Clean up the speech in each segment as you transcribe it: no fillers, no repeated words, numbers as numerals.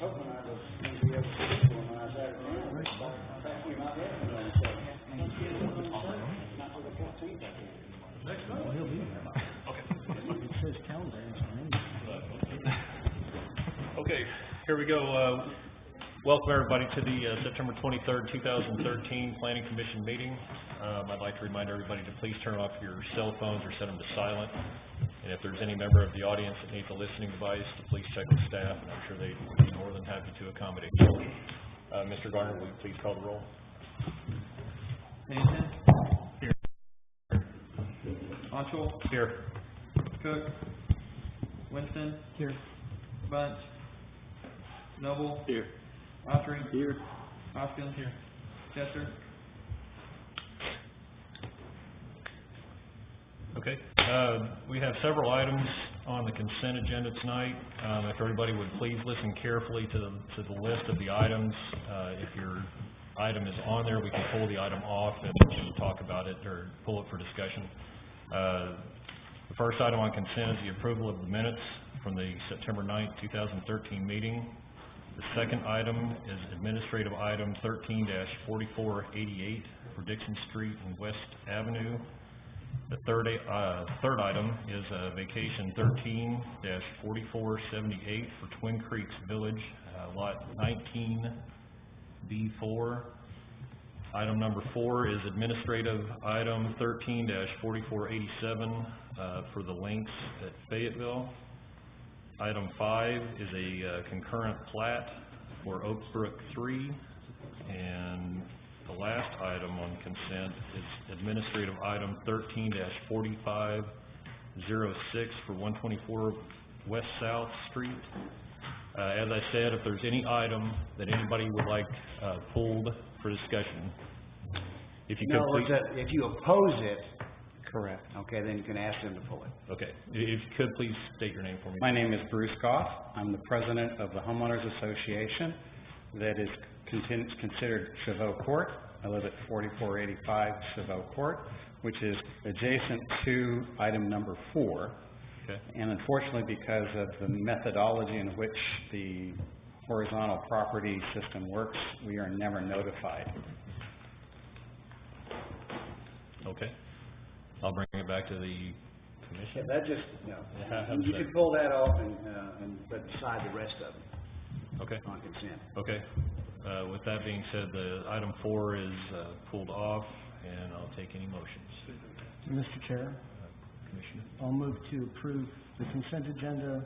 hoping I was going to be able to see this one when I was out of town. In fact, we might have one on the 7th. Not for the 14th, I think. Well, he'll be there. Okay. It says calendar. Okay, here we go. Welcome everybody to the September 23rd, 2013 Planning Commission meeting. I'd like to remind everybody to please turn off your cell phones or set them to silent. And if there's any member of the audience that needs a listening device, to please check with staff, and I'm sure they'd be more than happy to accommodate you. Mr. Garner, will you please call the roll? Hanson? Here. Onchul? Here. Cook? Winston? Here. Bunch? Noble? Here. Autry? Here. Hoskins? Here. Chester? Okay. We have several items on the consent agenda tonight. If everybody would please listen carefully to the list of the items. If your item is on there, we can pull the item off and talk about it or pull it for discussion. The first item on consent is the approval of the minutes from the September 9th, 2013 meeting. The second item is administrative item 13-4488 for Dixon Street and West Avenue. The third item is vacation 13-4478 for Twin Creeks Village, lot 19B4. Item number 4 is administrative item 13-4487 for the links at Fayetteville. Item 5 is a concurrent plat for Oaksbrook 3, and the last item on consent is administrative item 13-4506 for 124 West South Street. As I said, if there's any item that anybody would like pulled for discussion, if you could please... if you oppose it, Correct. okay, then you can ask them to pull it. Okay. If you could please state your name for me. My name is Bruce Goff. I'm the president of the Homeowners Association that is considered Chauveau Court. I live at 4485 Chauveau Court, which is adjacent to item number 4. Okay. And unfortunately, because of the methodology in which the horizontal property system works, we are never notified. Okay. I'll bring it back to the commission. Yeah, that just, no. How You does can that- pull that off but decide the rest of them Okay. on consent. Okay. With that being said, the item 4 is pulled off, and I'll take any motions. Mr. Chair, Commissioner? I'll move to approve the consent agenda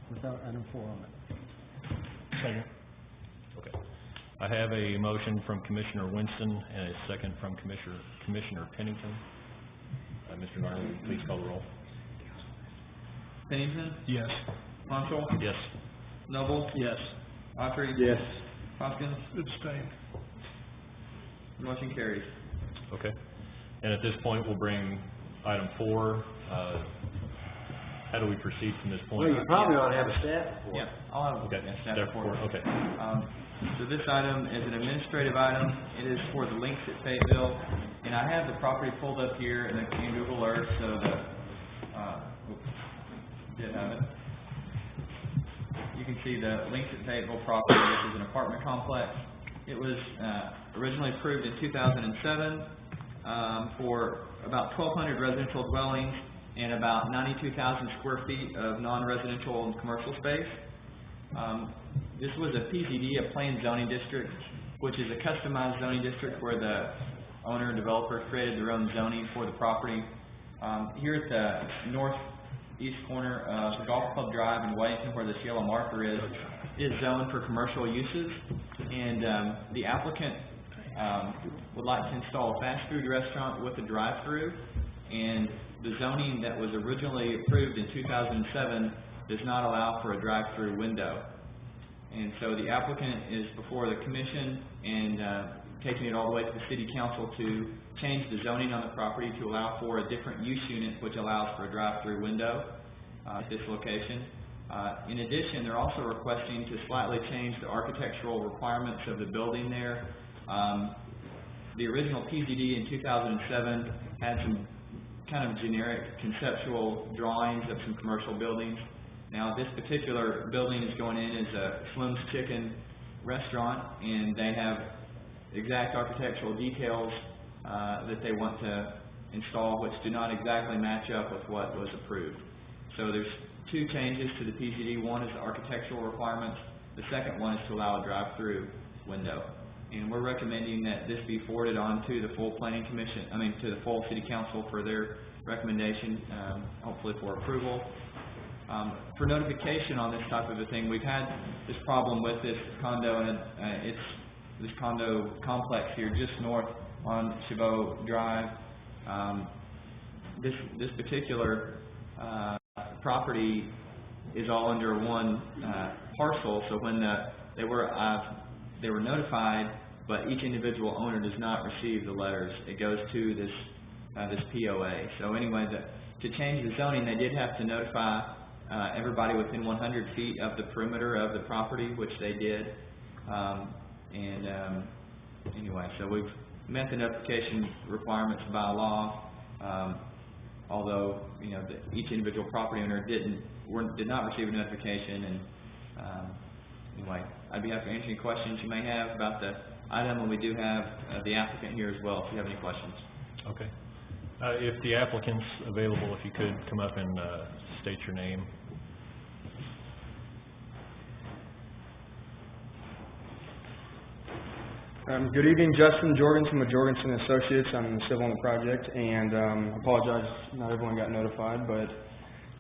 without item 4 on it. Second. Okay. I have a motion from Commissioner Winston and a second from Commissioner Pennington. Mr. Garner, will you please call the roll? Pennington? Yes. Onchul? Yes. Noble? Yes. Autry? Yes. Hoskins? Abstain. Motion carries. Okay. And at this point, we'll bring item 4. How do we proceed from this point? Well, you probably ought to have a staff report. Yeah, I'll have Okay. a staff Staff report. report. Okay. So this item is an administrative item. It is for the links at Fayetteville, and I have the property pulled up here in Google Earth, so that did have it. You can see the links at Fayetteville property, which is an apartment complex. It was originally approved in 2007 for about 1,200 residential dwellings and about 92,000 square feet of non-residential and commercial space. This was a PZD, a planned zoning district, which is a customized zoning district where the owner and developer created their own zoning for the property. Here at the northeast corner of the Golf Club Drive in Wellington, where this yellow marker is zoned for commercial uses, and the applicant would like to install a fast food restaurant with a drive-through, and the zoning that was originally approved in 2007 does not allow for a drive-through window. And so the applicant is before the commission and taking it all the way to the city council to change the zoning on the property to allow for a different use unit which allows for a drive-through window at this location. In addition, they're also requesting to slightly change the architectural requirements of the building there. The original PZD in 2007 had some kind of generic conceptual drawings of some commercial buildings. Now, this particular building is going in as a Slim's Chicken restaurant, and they have exact architectural details that they want to install, which do not exactly match up with what was approved. So there's two changes to the PCD. One is the architectural requirements. The second one is to allow a drive-through window. And we're recommending that this be forwarded on to the full Planning Commission, to the full City Council for their recommendation, hopefully for approval. For notification on this type of a thing, we've had this problem with this condo, and it's this condo complex here just north on Chabot Drive. This particular property is all under one parcel, so when they were notified, but each individual owner does not receive the letters. It goes to this POA. So anyway, to change the zoning, they did have to notify everybody within 100 feet of the perimeter of the property, which they did. Anyway, so we've met the notification requirements by law, although each individual property owner did not receive a notification. And anyway, I'd be happy to answer any questions you may have about the item, and we do have the applicant here as well if you have any questions. Okay. If the applicant's available, if you could come up and state your name. Good evening, Justin Jorgensen with Jorgensen Associates. I'm civil on the project, and apologize not everyone got notified, but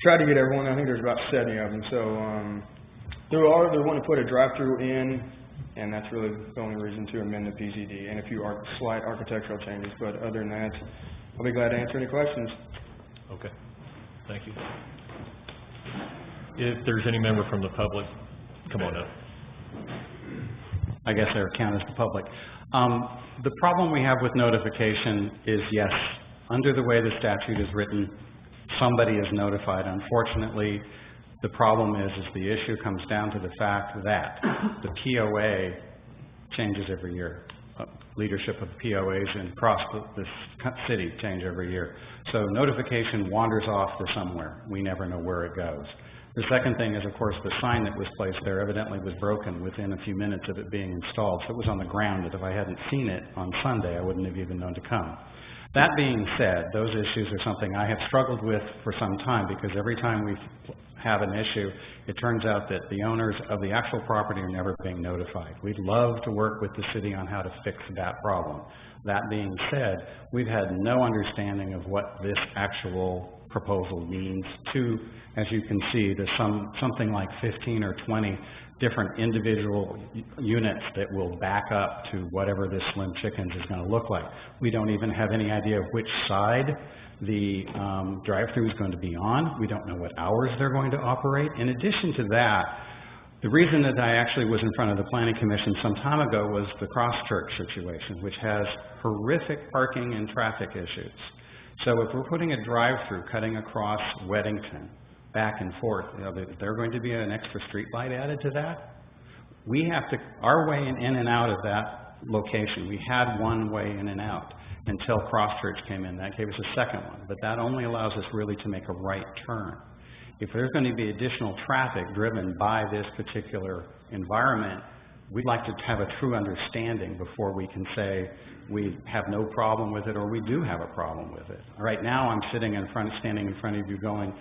tried to get everyone. I think there's about 70 of them. So they want to put a drive-through in, and that's really the only reason to amend the PCD, and a few slight architectural changes. But other than that, I'll be glad to answer any questions. Okay. Thank you. If there's any member from the public, come on up. I guess I would count as the public. The problem we have with notification is, yes, under the way the statute is written, somebody is notified. Unfortunately, the problem is the issue comes down to the fact that the POA changes every year. Leadership of POAs across the city change every year. So notification wanders off to somewhere. We never know where it goes. The second thing is, of course, the sign that was placed there evidently was broken within a few minutes of it being installed. So it was on the ground that if I hadn't seen it on Sunday, I wouldn't have even known to come. That being said, those issues are something I have struggled with for some time, because every time we have an issue, it turns out that the owners of the actual property are never being notified. We'd love to work with the city on how to fix that problem. That being said, we've had no understanding of what this actual proposal means to, as you can see, there's something like 15 or 20 different individual units that will back up to whatever this Slim Chickens is going to look like. We don't even have any idea of which side the drive-through is going to be on. We don't know what hours they're going to operate. In addition to that, the reason that I actually was in front of the Planning Commission some time ago was the Cross-Church situation, which has horrific parking and traffic issues. So if we're putting a drive-through cutting across Weddington, back and forth, there's going to be an extra street light added to that. We have to, our way in and out of that location, we had one way in and out until Cross-Church came in. That gave us a second one, but that only allows us really to make a right turn. If there's going to be additional traffic driven by this particular environment, we'd like to have a true understanding before we can say we have no problem with it or we do have a problem with it. Right now I'm standing in front of you going,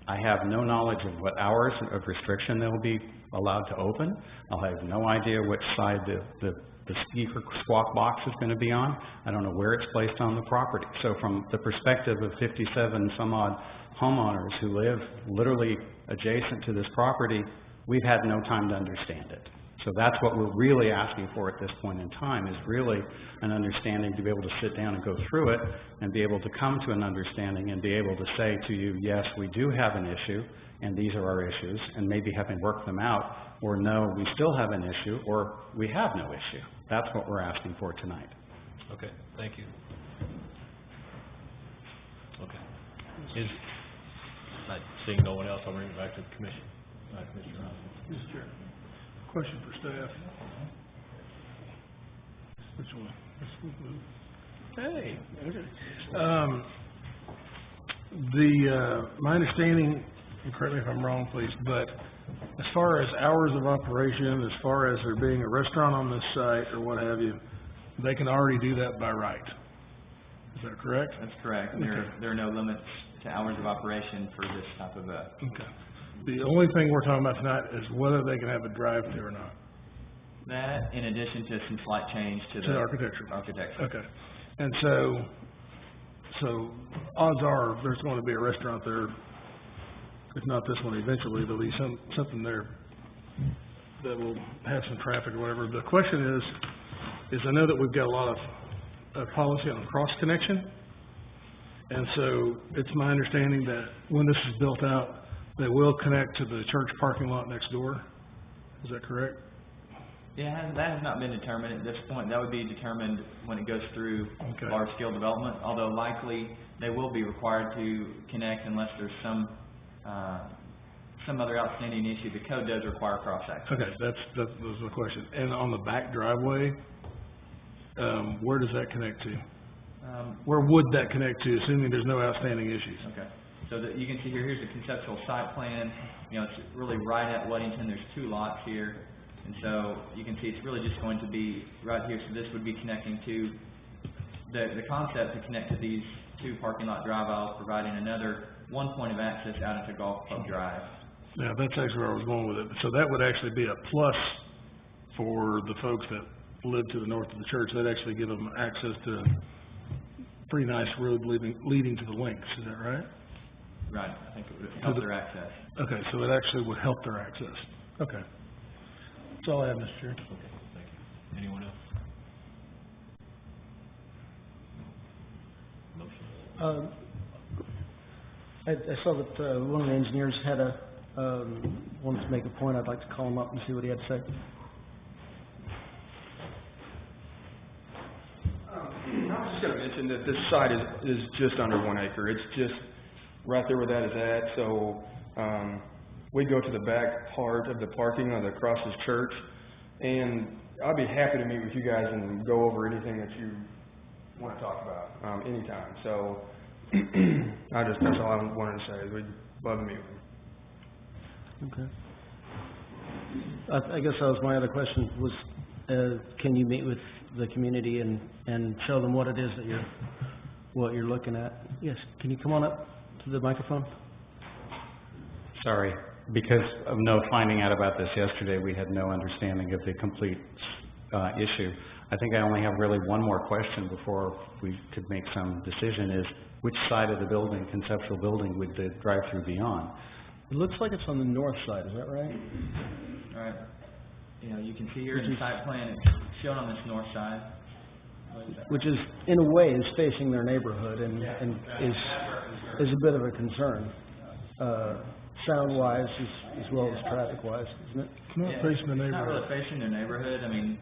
I have no knowledge of what hours of restriction they'll be allowed to open. I'll have no idea which side the speaker squawk box is going to be on. I don't know where it's placed on the property. So from the perspective of 57 some odd homeowners who live literally adjacent to this property, we've had no time to understand it. So that's what we're really asking for at this point in time, is really an understanding to be able to sit down and go through it and be able to come to an understanding and be able to say to you, yes, we do have an issue and these are our issues, and maybe having worked them out, or no, we still have an issue, or we have no issue. That's what we're asking for tonight. Okay, thank you. Okay. Seeing no one else, I'll bring it back to the commission. Commissioner Ross. Mr. Chair, question for staff. Which one? Hey. Okay. My understanding and correct me if I'm wrong, please, but as far as hours of operation, as far as there being a restaurant on this site or what have you, they can already do that by right. Is that correct? That's correct. Okay. There are no limits to hours of operation for this type of a, Okay. The only thing we're talking about tonight is whether they can have a drive-through or not. that in addition to some slight change to To the the architecture. architecture. Okay. And so odds are there's going to be a restaurant there. If not this one, eventually there'll be something there that will have some traffic or whatever. The question is I know that we've got a lot of policy on cross connection. And so it's my understanding that when this is built out, they will connect to the church parking lot next door. Is that correct? Yeah, that has not been determined at this point. That would be determined when it goes through Okay. large-scale development, although likely they will be required to connect unless there's some other outstanding issue. The code does require cross-access. Okay, that was the question. And on the back driveway, where does that connect to? Where would that connect to, assuming there's no outstanding issues? Okay, so that you can see here's a conceptual site plan. You know, it's really right at Weddington. There's 2 lots here. And so you can see it's really just going to be right here. So this would be connecting to the concept to connect to these 2 parking lot drive aisles, providing another 1 point of access out into Golf Club Drive. Yeah, that's actually where I was going with it. So that would actually be a plus for the folks that live to the north of the church. That'd actually give them access to a pretty nice road leading to the links. Is that right? Right, I think it would help their access. Okay, so it actually would help their access. Okay. That's all I have, Mr. Chair. Okay, thank you. Anyone else? Motion? I saw that one of the engineers had wanted to make a point. I'd like to call him up and see what he had to say. I was just going to mention that this site is just under 1 acre. It's just right there where that is at. So we go to the back part of the parking lot that crosses church, and I'd be happy to meet with you guys and go over anything that you want to talk about anytime. So that's all I wanted to say. We'd love to meet with you. Okay. I guess that was my other question was, can you meet with the community and show them what it is that you're looking at? Yes. Can you come on up to the microphone? Sorry, because of no finding out about this yesterday, we had no understanding of the complete issue. I think I only have really one more question before we could make some decision is, which side of the building, conceptual building, would the drive-through be on? It looks like it's on the north side. Is that right? All right. You know, you can see here in the site plan, it's shown on this north side. Which is, in a way, is facing their neighborhood and is a bit of a concern, sound-wise as well as traffic-wise, isn't it? Not facing the It's not neighborhood. really facing their neighborhood. I mean,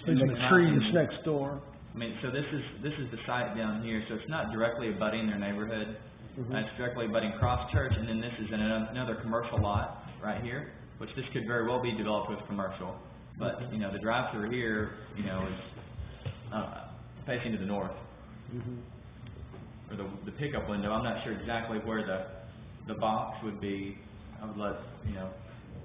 Facing The the trees trees. next door. I mean, so this is the site down here, so it's not directly abutting their neighborhood. It's directly abutting Cross Church, and then this is another commercial lot right here, which this could very well be developed with commercial. But, you know, the drive-through here, you know, is facing to the north. Or the pickup window, I'm not sure exactly where the box would be. I would let, you know.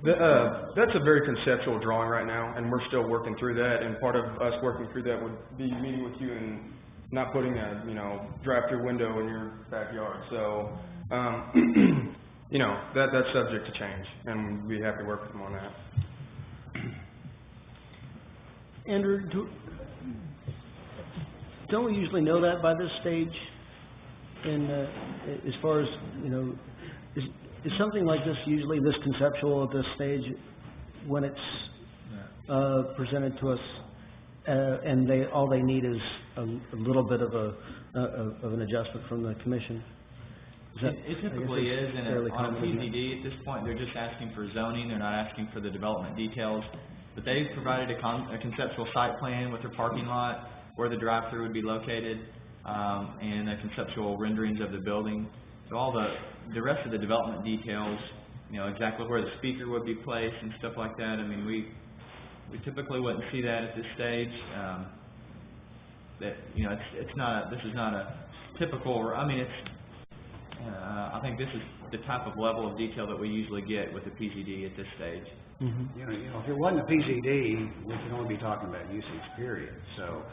That's a very conceptual drawing right now, and we're still working through that. And part of us working through that would be meeting with you and not putting a drive-through window in your backyard. So, you know, that's subject to change, and we'd be happy to work with them on that. Andrew, don't we usually know that by this stage? And as far as, is something like this usually this conceptual at this stage when it's presented to us, and all they need is a little bit of an adjustment from the commission? It typically is, and fairly on a common, isn't it? PZD at this point, they're just asking for zoning, they're not asking for the development details. But they've provided a conceptual site plan with their parking lot, where the drive-through would be located, and the conceptual renderings of the building. So all the rest of the development details, exactly where the speaker would be placed and stuff like that. I mean, we typically wouldn't see that at this stage. This is not a typical. I mean, I think this is the type of level of detail that we usually get with the PZD at this stage. Mm-hmm. You know, if it wasn't a PZD, we could only be talking about usage, period. So,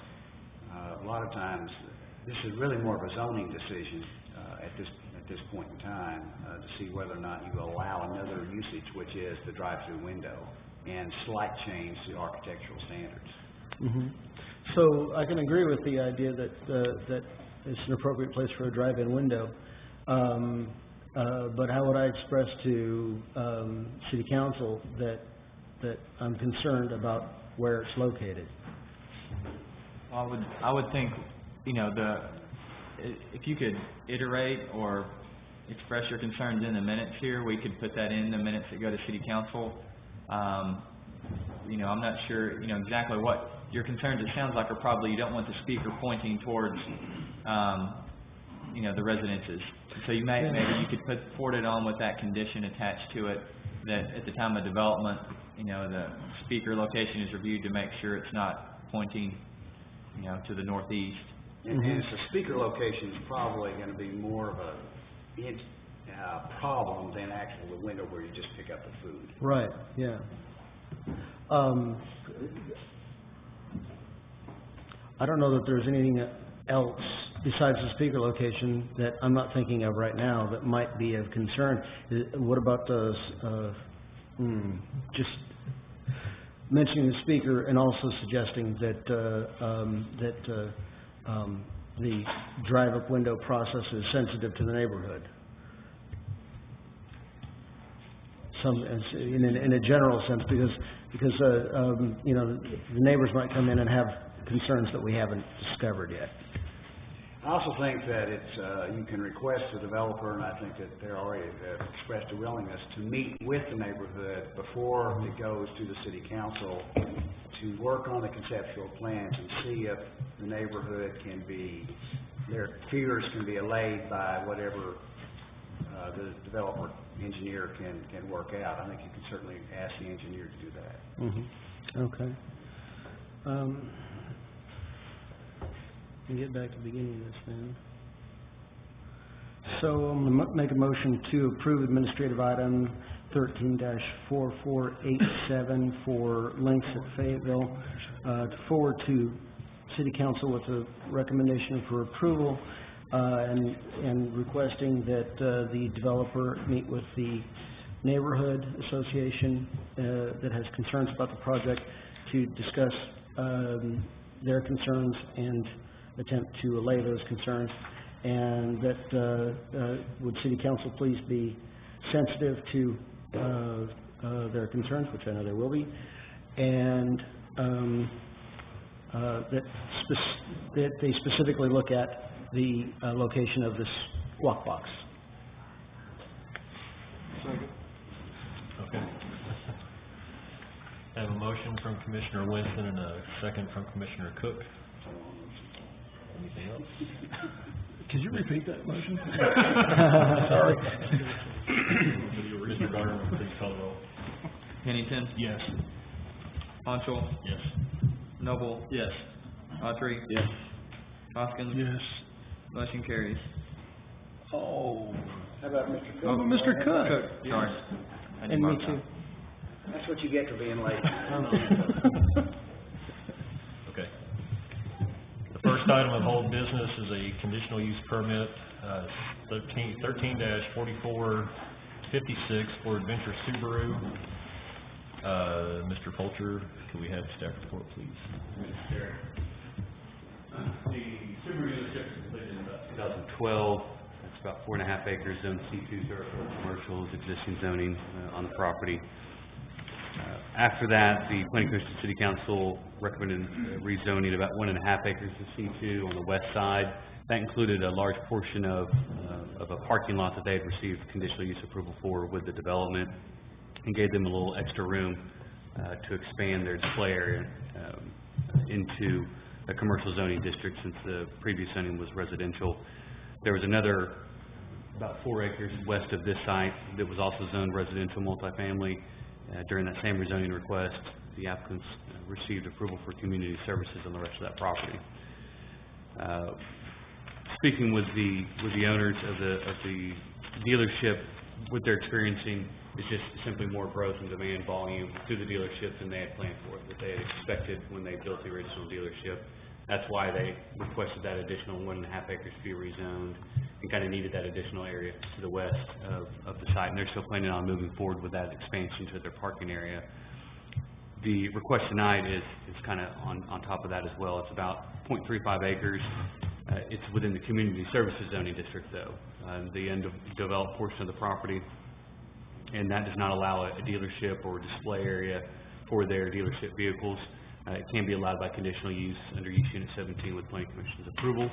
a lot of times, this is really more of a zoning decision, at this point in time, to see whether or not you allow another usage, which is the drive-through window, and slight change to architectural standards. Mm-hmm. So I can agree with the idea that that it's an appropriate place for a drive-in window. But how would I express to City Council that I'm concerned about where it's located? I would think, you know, if you could iterate or express your concerns in the minutes here, we could put that in the minutes that go to City Council. You know, I'm not sure, you know, exactly what your concerns, it sounds like, are probably you don't want the speaker pointing towards, you know, the residences. So you maybe you could forward it on with that condition attached to it, that at the time of development, you know, the speaker location is reviewed to make sure it's not pointing, you know, to the northeast. And the speaker location is probably going to be more of a problem than actually the window where you just pick up the food. Right, yeah. I don't know that there's anything else besides the speaker location that I'm not thinking of right now that might be of concern. What about just mentioning the speaker and also suggesting that the drive-up window process is sensitive to the neighborhood? In a general sense, because you know, the neighbors might come in and have concerns that we haven't discovered yet. I also think that it's you can request the developer, and I think that they're already expressed a willingness to meet with the neighborhood before it goes to the city council to work on the conceptual plans and see if the neighborhood can be, their fears can be allayed by whatever the developer engineer can work out. I think you can certainly ask the engineer to do that. Mm-hmm. Okay. Let me get back to the beginning of this then. So I'm going to make a motion to approve administrative item 13-4487 for links at Fayetteville, to forward to City Council with a recommendation for approval, and requesting that the developer meet with the neighborhood association that has concerns about the project to discuss their concerns and attempt to allay those concerns, and that would City Council please be sensitive to their concerns, which I know they will be, and that they specifically look at the location of this walk box. Okay. I have a motion from Commissioner Winston and a second from Commissioner Cook. Anything else? Could you repeat that motion? Sorry. Mr. Gardner, please call the roll. Pennington? Yes. Honchel? Yes. Noble? Yes. Autry? Yes. Hoskins? Yes. Motion carries. Oh. How about Mr. Cook? Oh, Mr. Cook. Cook, sorry. I didn't And me mark too. that. That's what you get for being late. Okay. The first item of old business is a conditional use permit, 13-4456 for Adventure Subaru. Mr. Fulcher, could we have staff report, please? The Subaru dealership was completed in about 2012. It's about 4.5 acres, zone C2, for commercials, existing zoning on the property. After that, the Planning Commission City Council recommended rezoning about 1.5 acres to C2 on the west side. That included a large portion of a parking lot that they had received conditional use approval for with the development, and gave them a little extra room to expand their display area into a commercial zoning district, since the previous zoning was residential. There was another about 4 acres west of this site that was also zoned residential multifamily. During that same rezoning request, the applicants received approval for community services on the rest of that property. Speaking with the owners of the dealership, what they're experiencing is just simply more growth in demand volume through the dealership than they had planned for, that they had expected when they built the original dealership. That's why they requested that additional 1.5 acres to be rezoned and kind of needed that additional area to the west of the site. And they're still planning on moving forward with that expansion to their parking area. The request tonight is kind of on top of that as well. It's about 0.35 acres. It's within the community services zoning district though, the undeveloped portion of the property, and that does not allow a dealership or display area for their dealership vehicles. It can be allowed by conditional use under Use Unit 17 with Planning Commission's approval.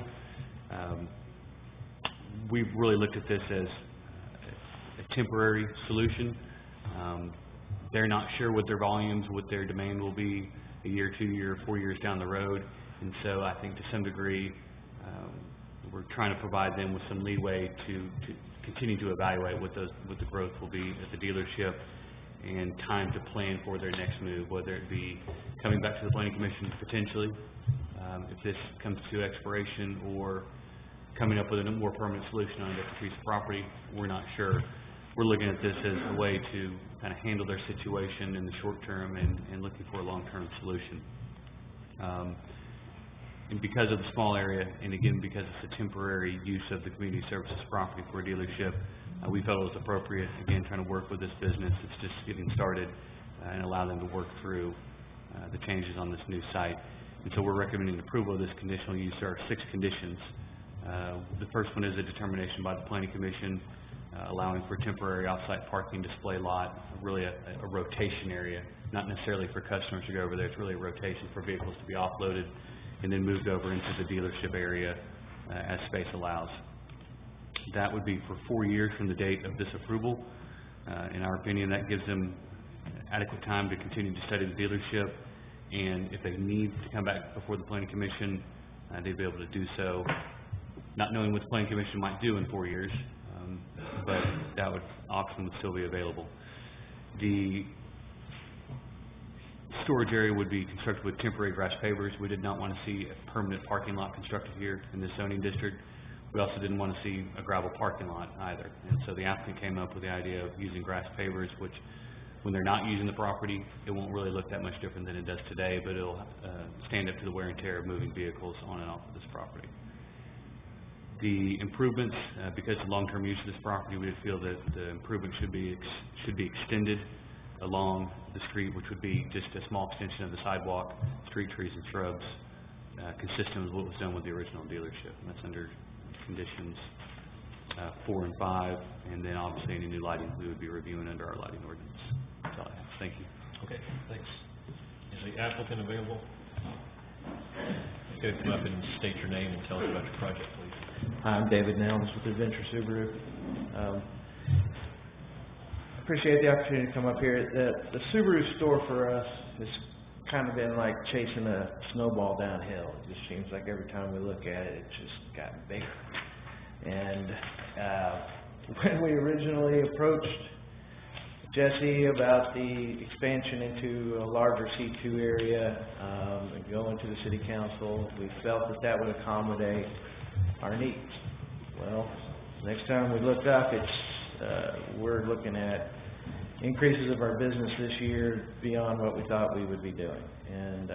We've really looked at this as a temporary solution. They're not sure what their volumes, what their demand will be a year, 2 years, 4 years down the road, and so I think to some degree we're trying to provide them with some leeway to continue to evaluate what the growth will be at the dealership and time to plan for their next move, whether it be coming back to the Planning Commission potentially, if this comes to expiration, or coming up with a more permanent solution on a different piece of property. We're not sure. We're looking at this as a way to kind of handle their situation in the short term and looking for a long-term solution. And because of the small area, and again, because it's a temporary use of the community services property for a dealership, we felt it was appropriate, again, trying to work with this business that's just getting started and allow them to work through the changes on this new site. And so we're recommending approval of this conditional use. There are 6 conditions. The first one is a determination by the Planning Commission allowing for temporary off-site parking display lot, really a rotation area, not necessarily for customers to go over there. It's really a rotation for vehicles to be offloaded and then moved over into the dealership area as space allows. That would be for 4 years from the date of this approval. In our opinion, that gives them adequate time to continue to study the dealership, and if they need to come back before the Planning Commission, they'd be able to do so, not knowing what the Planning Commission might do in 4 years, but that option would still be available. The storage area would be constructed with temporary grass pavers. We did not want to see a permanent parking lot constructed here in this zoning district. We also didn't want to see a gravel parking lot either. And so the applicant came up with the idea of using grass pavers, which when they're not using the property, it won't really look that much different than it does today, but it'll stand up to the wear and tear of moving vehicles on and off of this property. The improvements, because of long-term use of this property, we feel that the improvement should be extended along the street, which would be just a small extension of the sidewalk, street trees and shrubs, consistent with what was done with the original dealership. And that's under conditions 4 and 5, and then obviously any new lighting we would be reviewing under our lighting ordinance. That's all I have. Thank you. Okay, thanks. Is the applicant available? Okay, come up and state your name and tell us about your project, please. I'm David Nelms with Adventure Subaru. Appreciate the opportunity to come up here. The Subaru store for us has kind of been like chasing a snowball downhill. It just seems like every time we look at it, it's just gotten bigger. And when we originally approached Jesse about the expansion into a larger C2 area and going to the city council, we felt that that would accommodate our needs. Well, next time we looked up, we're looking at increases of our business this year beyond what we thought we would be doing. And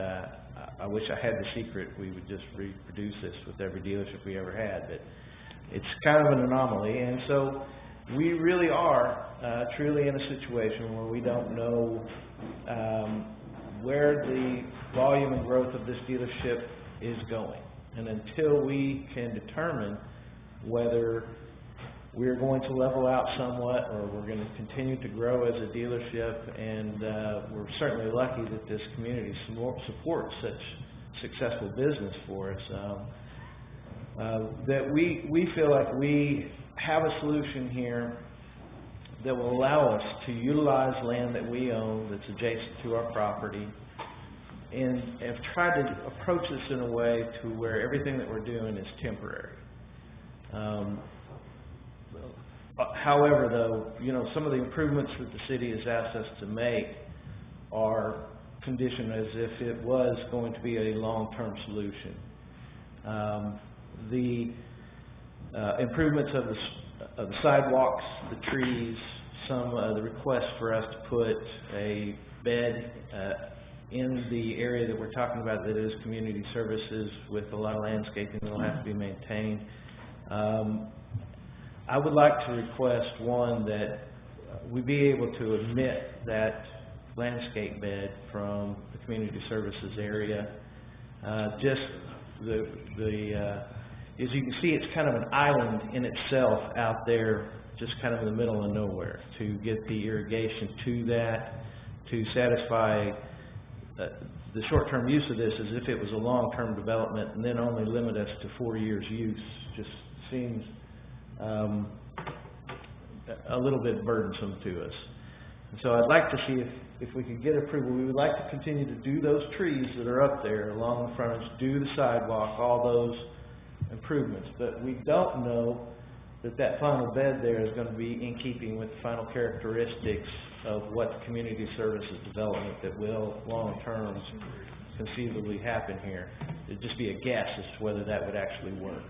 I wish I had the secret. We would just reproduce this with every dealership we ever had. But it's kind of an anomaly. And so we really are truly in a situation where we don't know where the volume and growth of this dealership is going. And until we can determine whether we're going to level out somewhat or we're going to continue to grow as a dealership, and we're certainly lucky that this community supports such successful business for us, that we feel like we have a solution here that will allow us to utilize land that we own that's adjacent to our property, and have tried to approach this in a way to where everything that we're doing is temporary. However, though, you know, some of the improvements that the city has asked us to make are conditioned as if it was going to be a long-term solution. The improvements of the sidewalks, the trees, some of the requests for us to put a bed in the area that we're talking about that is community services with a lot of landscaping that will have to be maintained. I would like to request, one, that we be able to omit that landscape bed from the community services area. Just as you can see, it's kind of an island in itself out there, just kind of in the middle of nowhere, to get the irrigation to that, to satisfy the short-term use of this as if it was a long-term development, and then only limit us to 4 years use, just seems a little bit burdensome to us. And so I'd like to see if we could get approval. We would like to continue to do those trees that are up there along the frontage, do the sidewalk, all those improvements, but we don't know that final bed there is going to be in keeping with the final characteristics of what the community services development that will long-term conceivably happen here. It'd just be a guess as to whether that would actually work,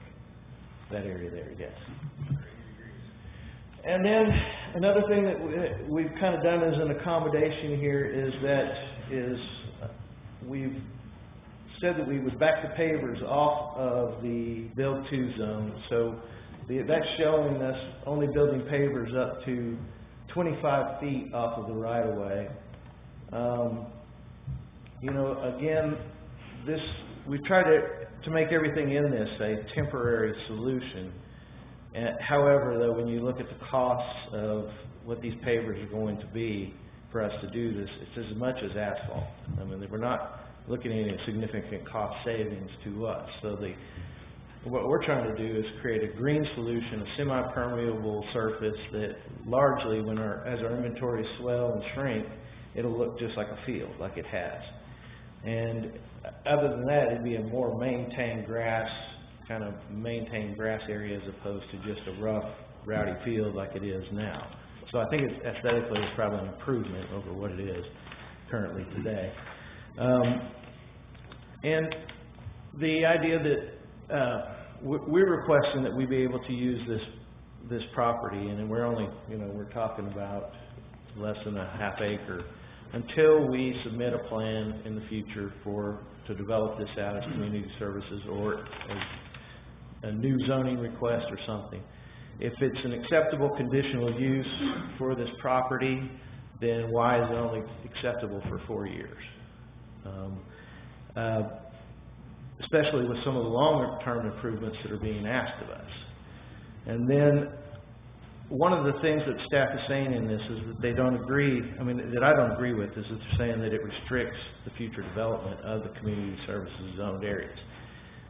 that area there, yes. And then another thing that we've kind of done as an accommodation here is we've said that we would back the pavers off of the build to zone. So that's showing us only building pavers up to 25 feet off of the right of way. You know, again, we've tried to make everything in this a temporary solution. However, though, when you look at the costs of what these pavers are going to be for us to do this, it's as much as asphalt. I mean, we're not looking at any significant cost savings to us. So what we're trying to do is create a green solution, a semi-permeable surface that largely, as our inventories swell and shrink, it'll look just like a field, like it has. And other than that, it'd be a more maintained grass area as opposed to just a rough, rowdy field like it is now. So I think aesthetically it's probably an improvement over what it is currently today. And the idea that we're requesting that we be able to use this property, and we're only, we're talking about less than a half acre, until we submit a plan in the future to develop this out as community services or as a new zoning request or something. If it's an acceptable conditional use for this property, then why is it only acceptable for 4 years? Especially with some of the longer term improvements that are being asked of us. And then one of the things that staff is saying in this is that they don't agree, that I don't agree with, is that they're saying that it restricts the future development of the community services zoned areas.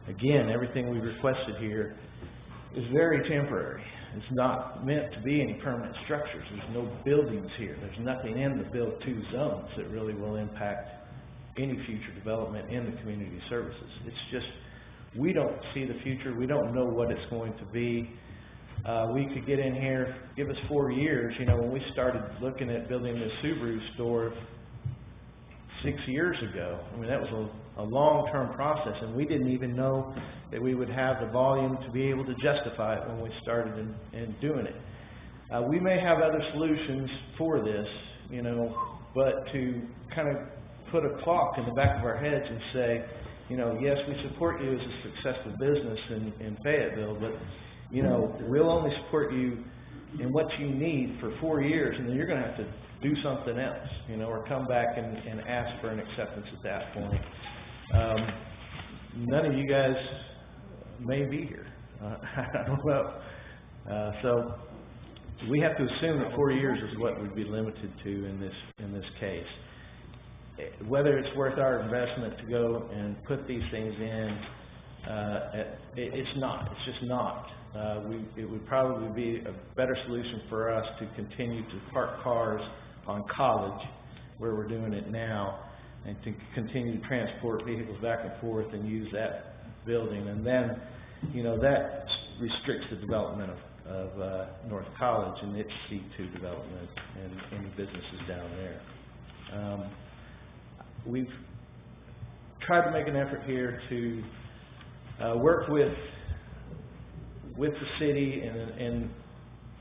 Again, everything we requested here is very temporary. It's not meant to be any permanent structures. There's no buildings here. There's nothing in the build to zones that really will impact any future development in the community services. It's just, we don't see the future. We don't know what it's going to be. We could get in here, give us 4 years. When we started looking at building this Subaru store 6 years ago, that was a long-term process, and we didn't even know that we would have the volume to be able to justify it when we started in doing it. We may have other solutions for this, but to kind of put a clock in the back of our heads and say, yes, we support you as a successful business in Fayetteville, but we'll only support you in what you need for 4 years, and then you're going to have to do something else, or come back and ask for an acceptance at that point. None of you guys may be here. I don't know. So we have to assume that 4 years is what we'd be limited to in this case. Whether it's worth our investment to go and put these things in, it's not. It's just not. It would probably be a better solution for us to continue to park cars on College, where we're doing it now, and to continue to transport vehicles back and forth and use that building. And then, that restricts the development of North College and its C2 development and any businesses down there. We've tried to make an effort here to work with the city and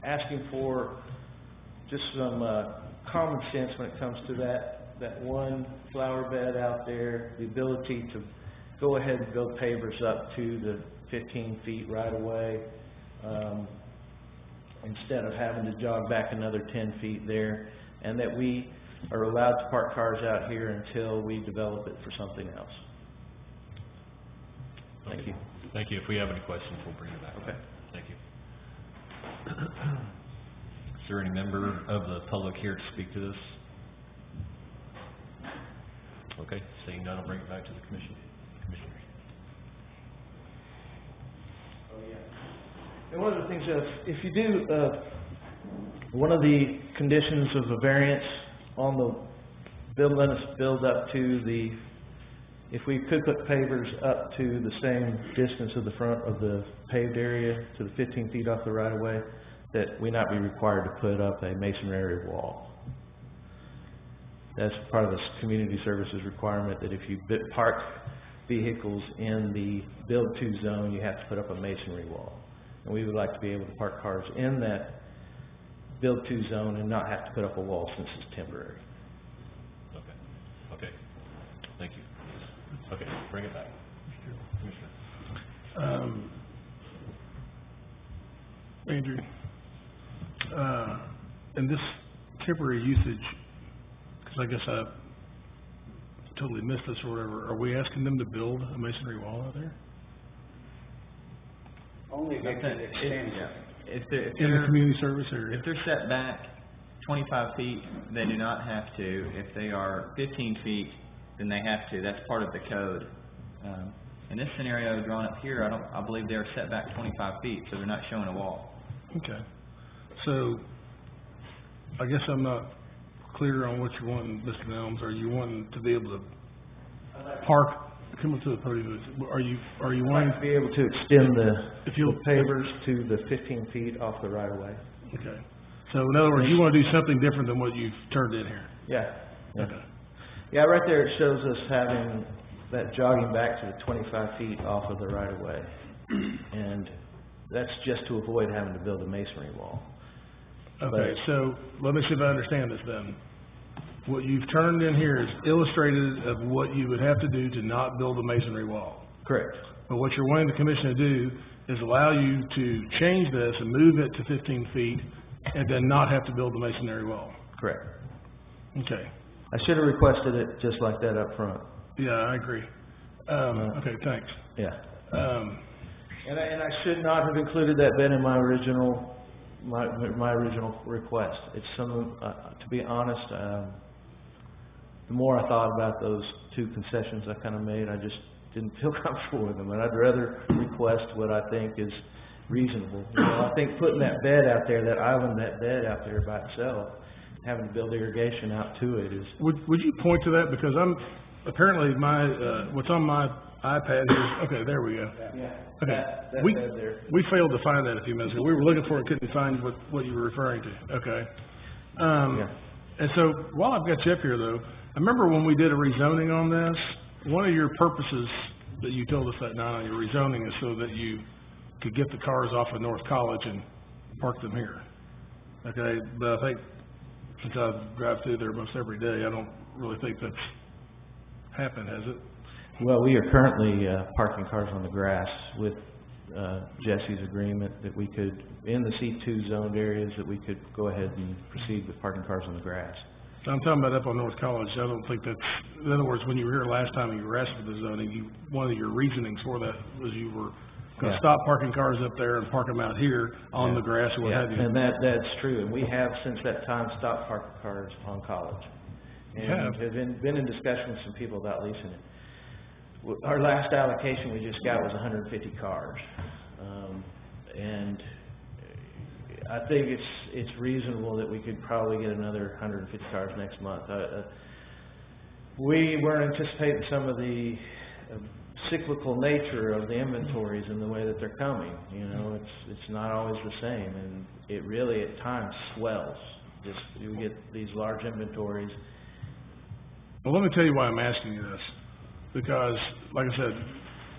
asking for just some common sense when it comes to that one flower bed out there, the ability to go ahead and build pavers up to the 15 feet right away, instead of having to jog back another 10 feet there, and that we are allowed to park cars out here until we develop it for something else. Thank you. Thank you. If we have any questions, we'll bring it back. Okay. Thank you. Is there any member of the public here to speak to this? Okay, seeing none, I'll bring it back to the commissioners. And one of the things if you do, one of the conditions of a variance on the letting us build up to the, if we could put pavers up to the same distance of the front of the paved area to the 15 feet off the right of way, that we not be required to put up a masonry wall. That's part of this community services requirement, that if you park vehicles in the build to zone, you have to put up a masonry wall. And we would like to be able to park cars in that build to zone and not have to put up a wall since it's temporary. Okay. Thank you. Okay, bring it back. Commissioner. Andrew, and this temporary usage, because I guess I totally missed this or whatever, are we asking them to build a masonry wall out there? Only if they can extend it. If In the community service area? if they're set back 25 feet, they do not have to. If they are 15 feet, then they have to. That's part of the code. In this scenario drawn up here, I believe they're set back 25 feet, so they're not showing a wall. Okay. So, I guess I'm not clear on what you want, Mr. Nelms. Are you wanting to be able to park, come up to the podium, are you wanting To be able to extend the if you'll pavers to the 15 feet off the right of way. Okay. So in other words, you want to do something different than what you've turned in here? Yeah. Okay. Yeah, right there it shows us having that jogging back to the 25 feet off of the right of way. And that's just to avoid having to build a masonry wall. Okay, so let me see if I understand this then. What you've turned in here is illustrated of what you would have to do to not build a masonry wall. Correct. But what you're wanting the commission to do is allow you to change this and move it to 15 feet and then not have to build the masonry wall. Correct. Okay. I should have requested it just like that up front. Yeah, I agree. Okay, thanks. Yeah. And And I should not have included that bed in my original request. It's to be honest, the more I thought about those two concessions I kind of made, I just didn't feel comfortable with them, and I'd rather request what I think is reasonable. You know, I think putting that bed out there, that island, that bed out there by itself, having to build irrigation out to it is... Would you point to that? Because apparently what's on my iPad is, okay, there we go. Yeah. Okay. That bed there. We failed to find that a few minutes ago. We were looking for it, couldn't find what you were referring to. Okay. Yeah. And so, while I've got you up here, though, I remember when we did a rezoning on this, one of your purposes that you told us that night on your rezoning is so that you could get the cars off of North College and park them here. Okay, but I think since I drive through there most every day, I don't really think that's happened, has it? Well, we are currently parking cars on the grass with Jesse's agreement that we could, in the C2 zoned areas, that we could go ahead and proceed with parking cars on the grass. So I'm talking about up on North College. I don't think that's, in other words, when you were here last time and you were asked for the zoning, one of your reasonings for that was you were going to stop parking cars up there and park them out here on the grass or what have you. And that's true. And we have, since that time, stopped parking cars on College. And have been in discussion with some people about leasing it. Our last allocation we just got was 150 cars. And I think it's reasonable that we could probably get another 150 cars next month. We weren't anticipating some of the cyclical nature of the inventories and the way that they're coming. You know, it's not always the same, and it really at times swells. Just you get these large inventories. Well, let me tell you why I'm asking you this. Because, like I said,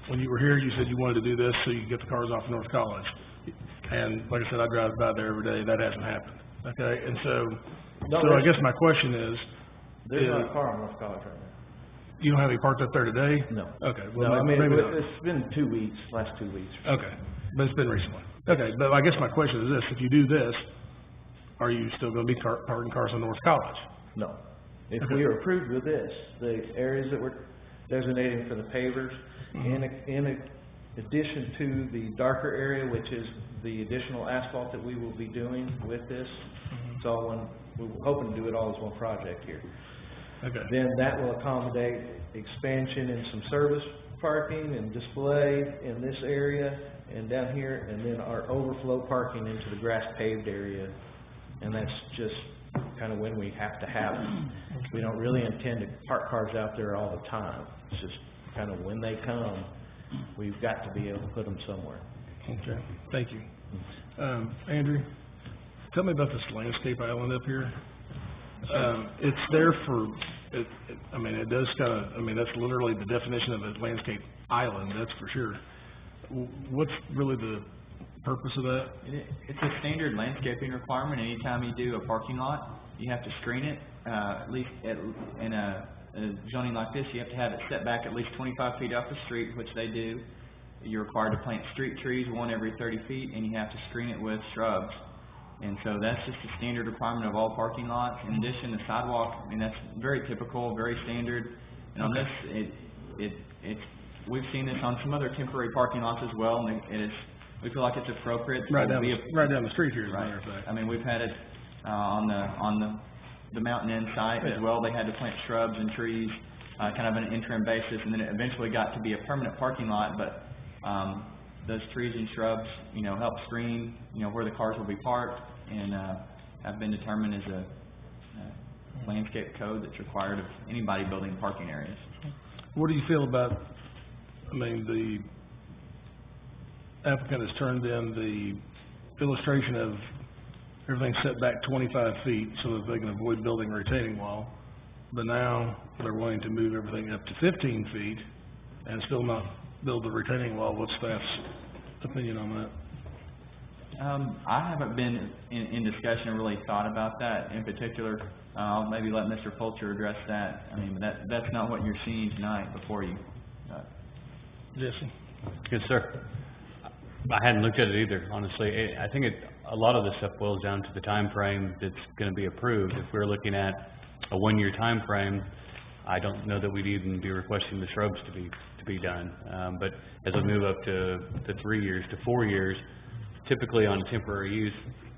when you were here, you said you wanted to do this so you could get the cars off North College. And like I said, I drive by there every day, that hasn't happened, okay? And so, No, I guess my question is, There's not a car on North College right now. you don't have any parked up there today? No. Okay, No, well, I mean, maybe not. it's been 2 weeks, last 2 weeks. Okay, but it's been recently. Okay, but I guess my question is this, if you do this, are you still gonna be parking cars on North College? No. If Okay. we are approved with this, the areas that we're designating for the pavers, in addition to the darker area, which is the additional asphalt that we will be doing with this, it's all one, we're hoping to do it all as one project here. Okay, Then that will accommodate expansion in some service parking and display in this area and down here, and then our overflow parking into the grass paved area. And that's just kind of when we have to have it. We don't really intend to park cars out there all the time. It's just kind of when they come, we've got to be able to put them somewhere. okay, thank you. Andrew, tell me about this landscape island up here. It's there for, it does kind of, that's literally the definition of a landscape island, that's for sure. What's really the purpose of that? It's a standard landscaping requirement. Anytime you do a parking lot, you have to screen it, at least in a zoning like this, you have to have it set back at least 25 feet off the street, which they do. You're required to plant street trees, one every 30 feet, and you have to screen it with shrubs. And so that's just a standard requirement of all parking lots. In addition, the sidewalk, that's very typical, very standard. And on this, we've seen this on some other temporary parking lots as well, and we feel like it's appropriate. Right down the street here, as a Right. matter of fact. We've had it on the mountain end site as well. They had to plant shrubs and trees, kind of on an interim basis, and then it eventually got to be a permanent parking lot. But those trees and shrubs, help screen, where the cars will be parked, and have been determined as a landscape code that's required of anybody building parking areas. What do you feel about, the applicant has turned in the illustration of everything set back 25 feet so that they can avoid building a retaining wall, but now they're wanting to move everything up to 15 feet and still not build the retaining wall. What's staff's opinion on that? I haven't been in discussion or really thought about that in particular. I'll maybe let Mr. Fulcher address that. That's not what you're seeing tonight before you. Jesse? Yes, sir. I hadn't looked at it either, honestly. I think a lot of this stuff boils down to the time frame that's going to be approved. If we're looking at a 1-year time frame, I don't know that we'd even be requesting the shrubs to be done. But as we move up to 3 years to 4 years, typically on temporary use,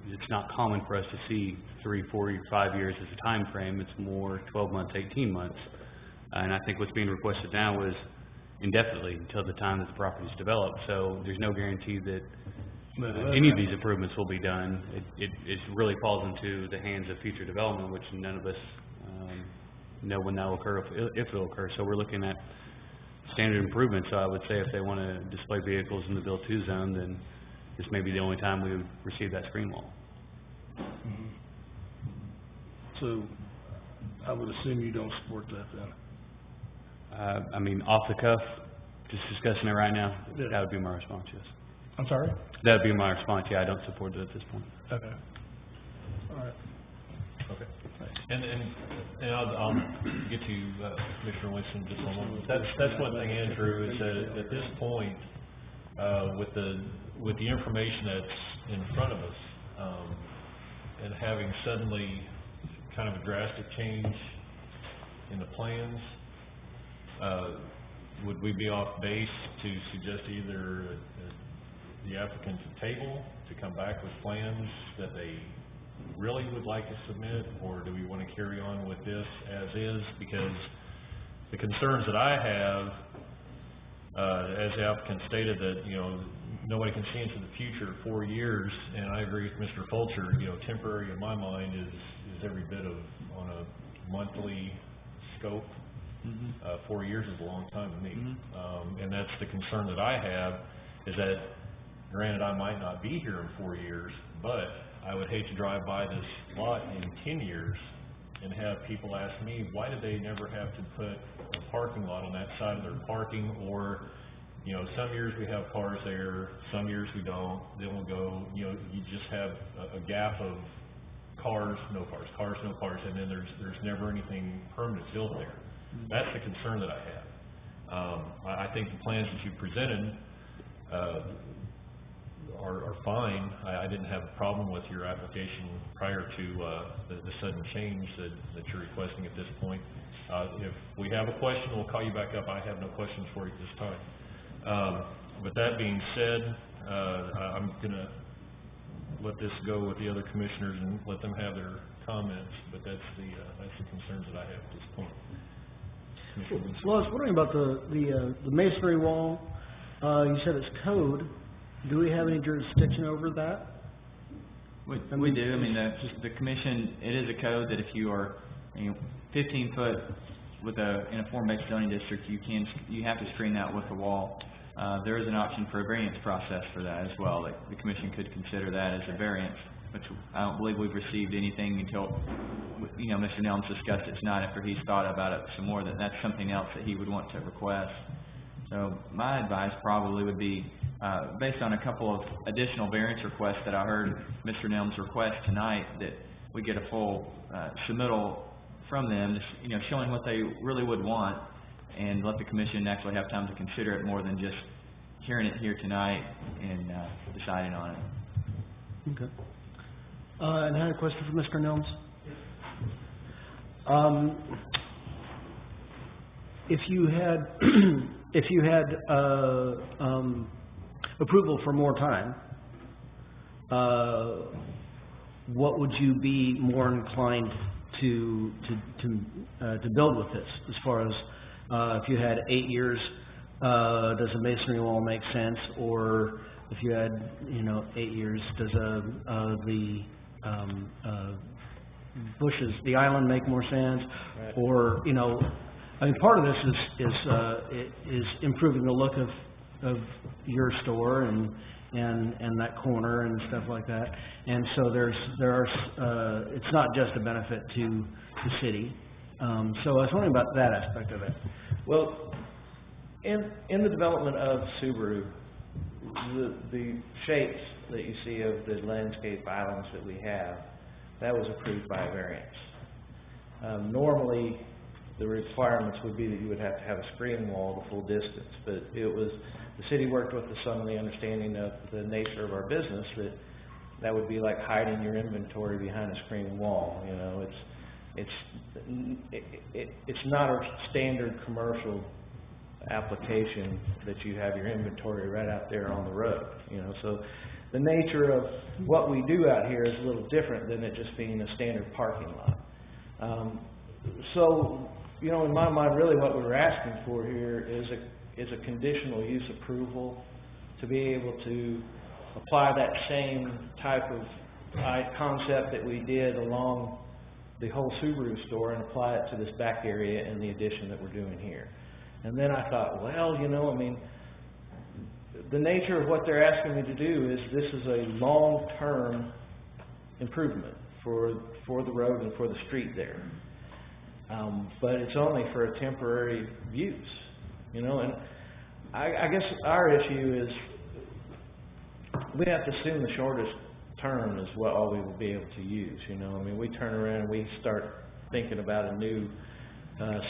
it's not common for us to see 3, 4, 5 years as a time frame. It's more 12 months, 18 months. And I think what's being requested now is indefinitely until the time that the property is developed. So there's no guarantee that any of these improvements will be done. It really falls into the hands of future development, which none of us know when that will occur, if it will occur. So we're looking at standard improvements. So I would say if they want to display vehicles in the Build 2 zone, then this may be the only time we would receive that screen wall. Mm-hmm. So I would assume you don't support that then? Off the cuff, just discussing it right now, Yeah. that would be my response, yes. I'm sorry? That would be my response, yeah, I don't support it at this point. Okay. All right. Okay. And I'll get to Commissioner Winston just one moment. That's one thing, Andrew, is that at this point, with the information that's in front of us, and having suddenly kind of a drastic change in the plans, would we be off base to suggest either the applicant to table, to come back with plans that they really would like to submit, or do we want to carry on with this as is? Because the concerns that I have, as the applicant stated, that nobody can see into the future 4 years, and I agree with Mr. Fulcher. Temporary in my mind is every bit of on a monthly scope. 4 years is a long time to me, and that's the concern that I have. Is that, granted, I might not be here in 4 years, but I would hate to drive by this lot in 10 years and have people ask me, why did they never have to put a parking lot on that side of their parking, or You know, some years we have cars there, some years we don't, then we'll go, you know, you just have a gap of cars, no cars, cars, no cars, and then there's never anything permanent built there. That's the concern that I have. I think the plans that you presented, are fine. I didn't have a problem with your application prior to the sudden change that you're requesting at this point. If we have a question, we'll call you back up. I have no questions for you at this time. But that being said, I'm going to let this go with the other commissioners and let them have their comments, but that's the concerns that I have at this point. Well, I was wondering about the masonry wall. You said it's code. Do we have any jurisdiction over that? We do. I mean, the commission, it is a code that if you are, 15 foot in a form-based zoning district, you have to screen that with a wall. There is an option for a variance process for that as well. Like, the commission could consider that as a variance, which I don't believe we've received anything until, Mr. Nelms discussed it tonight after he's thought about it some more, that's something else that he would want to request. So my advice probably would be, based on a couple of additional variance requests that I heard Mr. Nelms request tonight, that we get a full submittal from them, just, showing what they really would want, and let the commission actually have time to consider it more than just hearing it here tonight and deciding on it. Okay. And I had a question for Mr. Nelms. If you had approval for more time, what would you be more inclined to build with this? As far as if you had 8 years, does a masonry wall make sense? Or if you had 8 years, does the bushes, the island, make more sense? Right. Or part of this is improving the look of your store and that corner and stuff like that. And so it's not just a benefit to the city. So I was wondering about that aspect of it. Well, in the development of Subaru, the shapes that you see of the landscape islands that we have, that was approved by a variance. Normally, the requirements would be that you would have to have a screen wall the full distance, but the city worked with us on the understanding of the nature of our business that would be like hiding your inventory behind a screen wall. It's not a standard commercial application that you have your inventory right out there on the road. So the nature of what we do out here is a little different than it just being a standard parking lot. So, in my mind, really what we were asking for here is a conditional use approval to be able to apply that same type of concept that we did along the whole Subaru store and apply it to this back area and the addition that we're doing here. And then I thought, well, the nature of what they're asking me to do is this is a long-term improvement for the road and for the street there. But it's only for a temporary use, and I guess our issue is we have to assume the shortest term is what all we will be able to use. We turn around and we start thinking about a new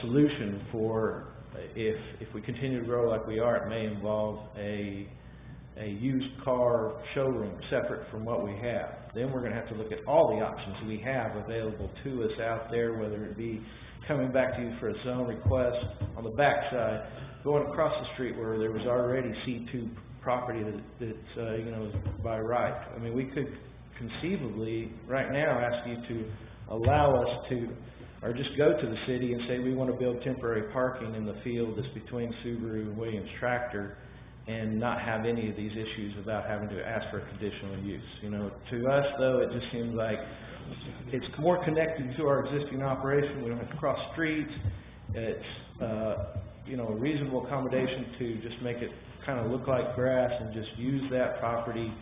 solution for if we continue to grow like we are, it may involve a used car showroom separate from what we have. Then we're going to have to look at all the options we have available to us out there, whether it be coming back to you for a zone request on the backside, going across the street where there was already C2 property that's by right. We could conceivably right now ask you to allow us to, or just go to the city and say we want to build temporary parking in the field that's between Subaru and Williams Tractor, and not have any of these issues without having to ask for a conditional use. To us though, it just seems like it's more connected to our existing operation. We don't have to cross streets. It's a reasonable accommodation to just make it kind of look like grass and just use that property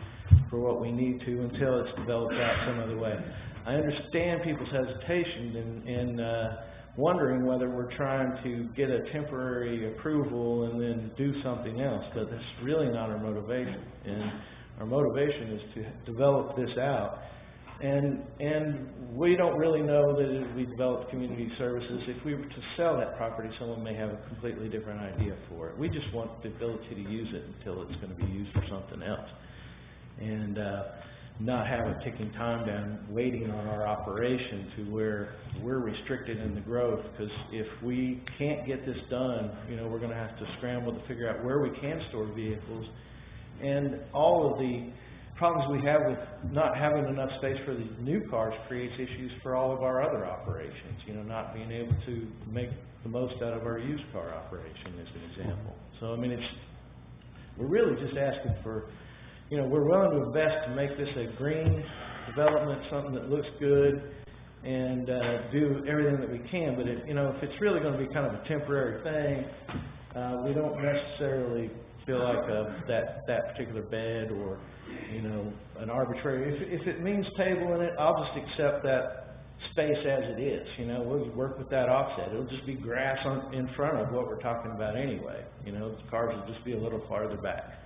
for what we need to until it's developed out some other way. I understand people's hesitation in wondering whether we're trying to get a temporary approval and then do something else, but that's really not our motivation. And our motivation is to develop this out. And we don't really know that if we develop community services, if we were to sell that property, someone may have a completely different idea for it. We just want the ability to use it until it's going to be used for something else. And not have a ticking time down waiting on our operation to where we're restricted in the growth, because if we can't get this done, you know, we're going to have to scramble to figure out where we can store vehicles. And all of the problems we have with not having enough space for the new cars creates issues for all of our other operations, you know, not being able to make the most out of our used car operation as an example. So, I mean, we're really just asking for, you know, we're willing to invest to make this a green development, something that looks good, and do everything that we can. But if it's really going to be kind of a temporary thing, we don't necessarily feel like that particular bed or, you know, an arbitrary. If it means tabling it, I'll just accept that space as it is. You know, we'll work with that offset. It'll just be grass in front of what we're talking about anyway. You know, the cars will just be a little farther back.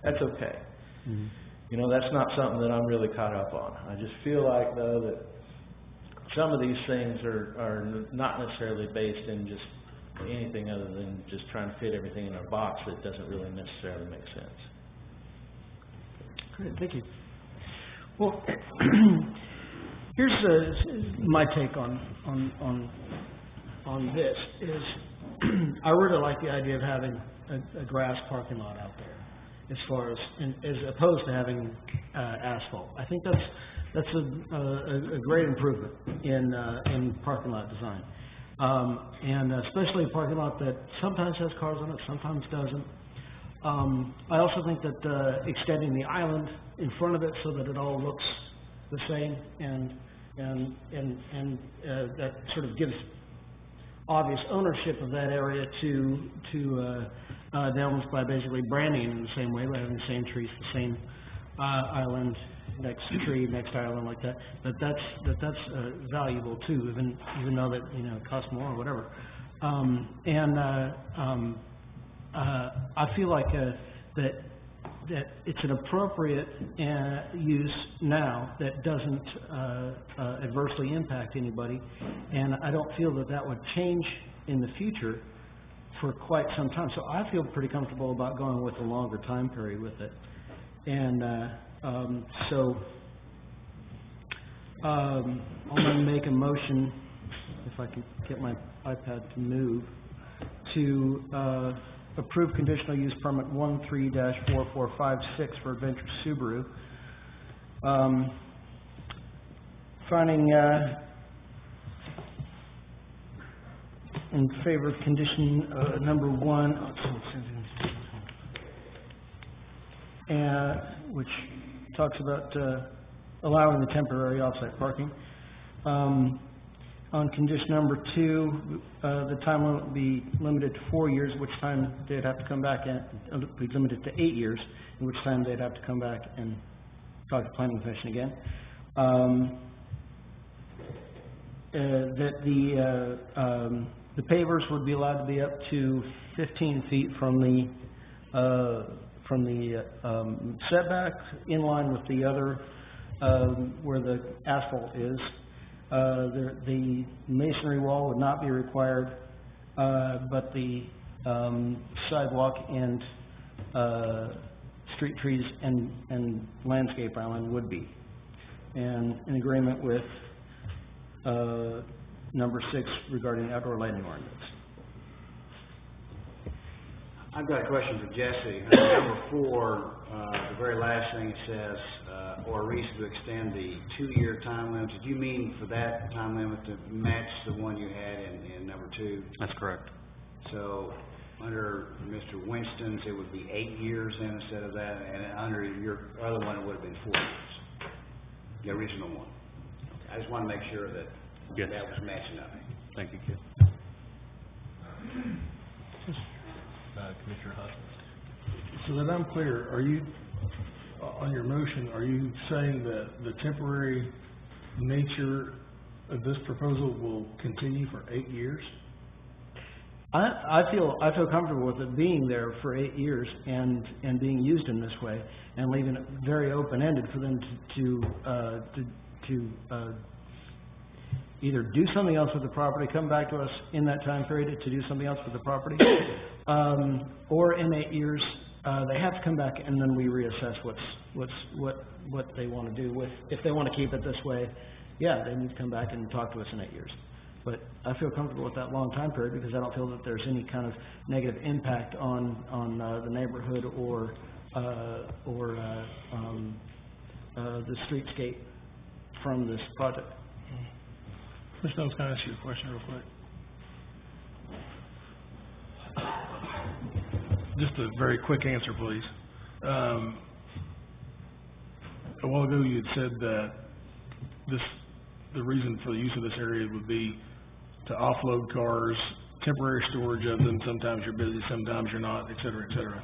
That's okay. Mm-hmm. You know, that's not something that I'm really caught up on. I just feel like, though, that some of these things are not necessarily based in just anything other than just trying to fit everything in a box that doesn't really necessarily make sense. Great, thank you. Well, here's my take on this is I really like the idea of having a grass parking lot out there, as opposed to having asphalt. I think that's a great improvement in parking lot design, and especially a parking lot that sometimes has cars on it, sometimes doesn't. I also think that extending the island in front of it so that it all looks the same and that sort of gives obvious ownership of that area to Delms by basically branding in the same way, by having the same trees, the same island, next tree, next island, like that. That's valuable too, even though that, you know, it costs more or whatever. I feel like that it's an appropriate use now that doesn't adversely impact anybody, and I don't feel that would change in the future for quite some time. So I feel pretty comfortable about going with a longer time period with it. And so I'm going to make a motion, if I can get my iPad to move, to approve conditional use permit 13-4456 for Adventure Subaru. Finding in favor of condition number 1, which talks about allowing the temporary off-site parking. On condition number 2, the time limit will be limited to 4 years, which time they'd have to come back and be limited to 8 years, in which time they'd have to come back and talk to Planning Commission again. That the pavers would be allowed to be up to 15 feet from the setback, in line with the other where the asphalt is. The masonry wall would not be required, but the sidewalk and street trees and landscape island would be. And in agreement with number 6 regarding outdoor lighting ordinance. I've got a question for Jesse. Number 4, the very last thing it says, or a reason to extend the 2-year time limit. Did you mean for that time limit to match the one you had in number 2? That's correct. So under Mr. Winston's, it would be 8 years then instead of that, and under your other one, it would have been 4 years, the original one. I just want to make sure that that was matching up. Thank you, Kid. Commissioner Hutchins. So that I'm clear, are you, on your motion, are you saying that the temporary nature this proposal will continue for 8 years? I feel comfortable with it being there for 8 years and being used in this way, and leaving it very open-ended for them to either do something else with the property, come back to us in that time period to do something else with the property, or in 8 years, they have to come back and then we reassess what they want to do with, if they want to keep it this way, yeah, they need to come back and talk to us in 8 years. But I feel comfortable with that long time period because I don't feel that there's any kind of negative impact on the neighborhood or the streetscape from this project. Mr. Knowles, can I ask you a question real quick? Just a very quick answer, please. A while ago you had said that the reason for the use of this area would be to offload cars, temporary storage of them, sometimes you're busy, sometimes you're not, et cetera, et cetera.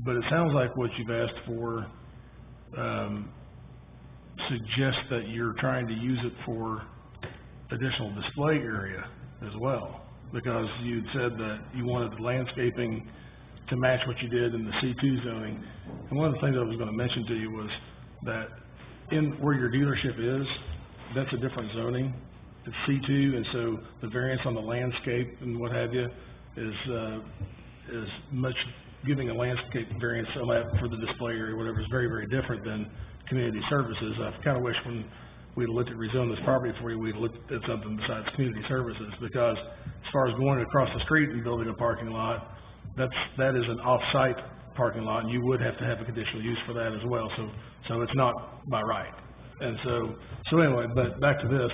But it sounds like what you've asked for suggests that you're trying to use it for additional display area as well, because you'd said that you wanted the landscaping to match what you did in the C2 zoning. And one of the things I was going to mention to you was that in where your dealership is, that's a different zoning. It's C2, and so the variance on the landscape and what have you is much, giving a landscape variance on that for the display area or whatever is very, very different than community services. I kind of wish when we'd looked at rezoning this property for you, we'd looked at something besides community services, because as far as going across the street and building a parking lot, that is an off-site parking lot, and you would have to have a conditional use for that as well. So it's not by right. And so anyway, but back to this.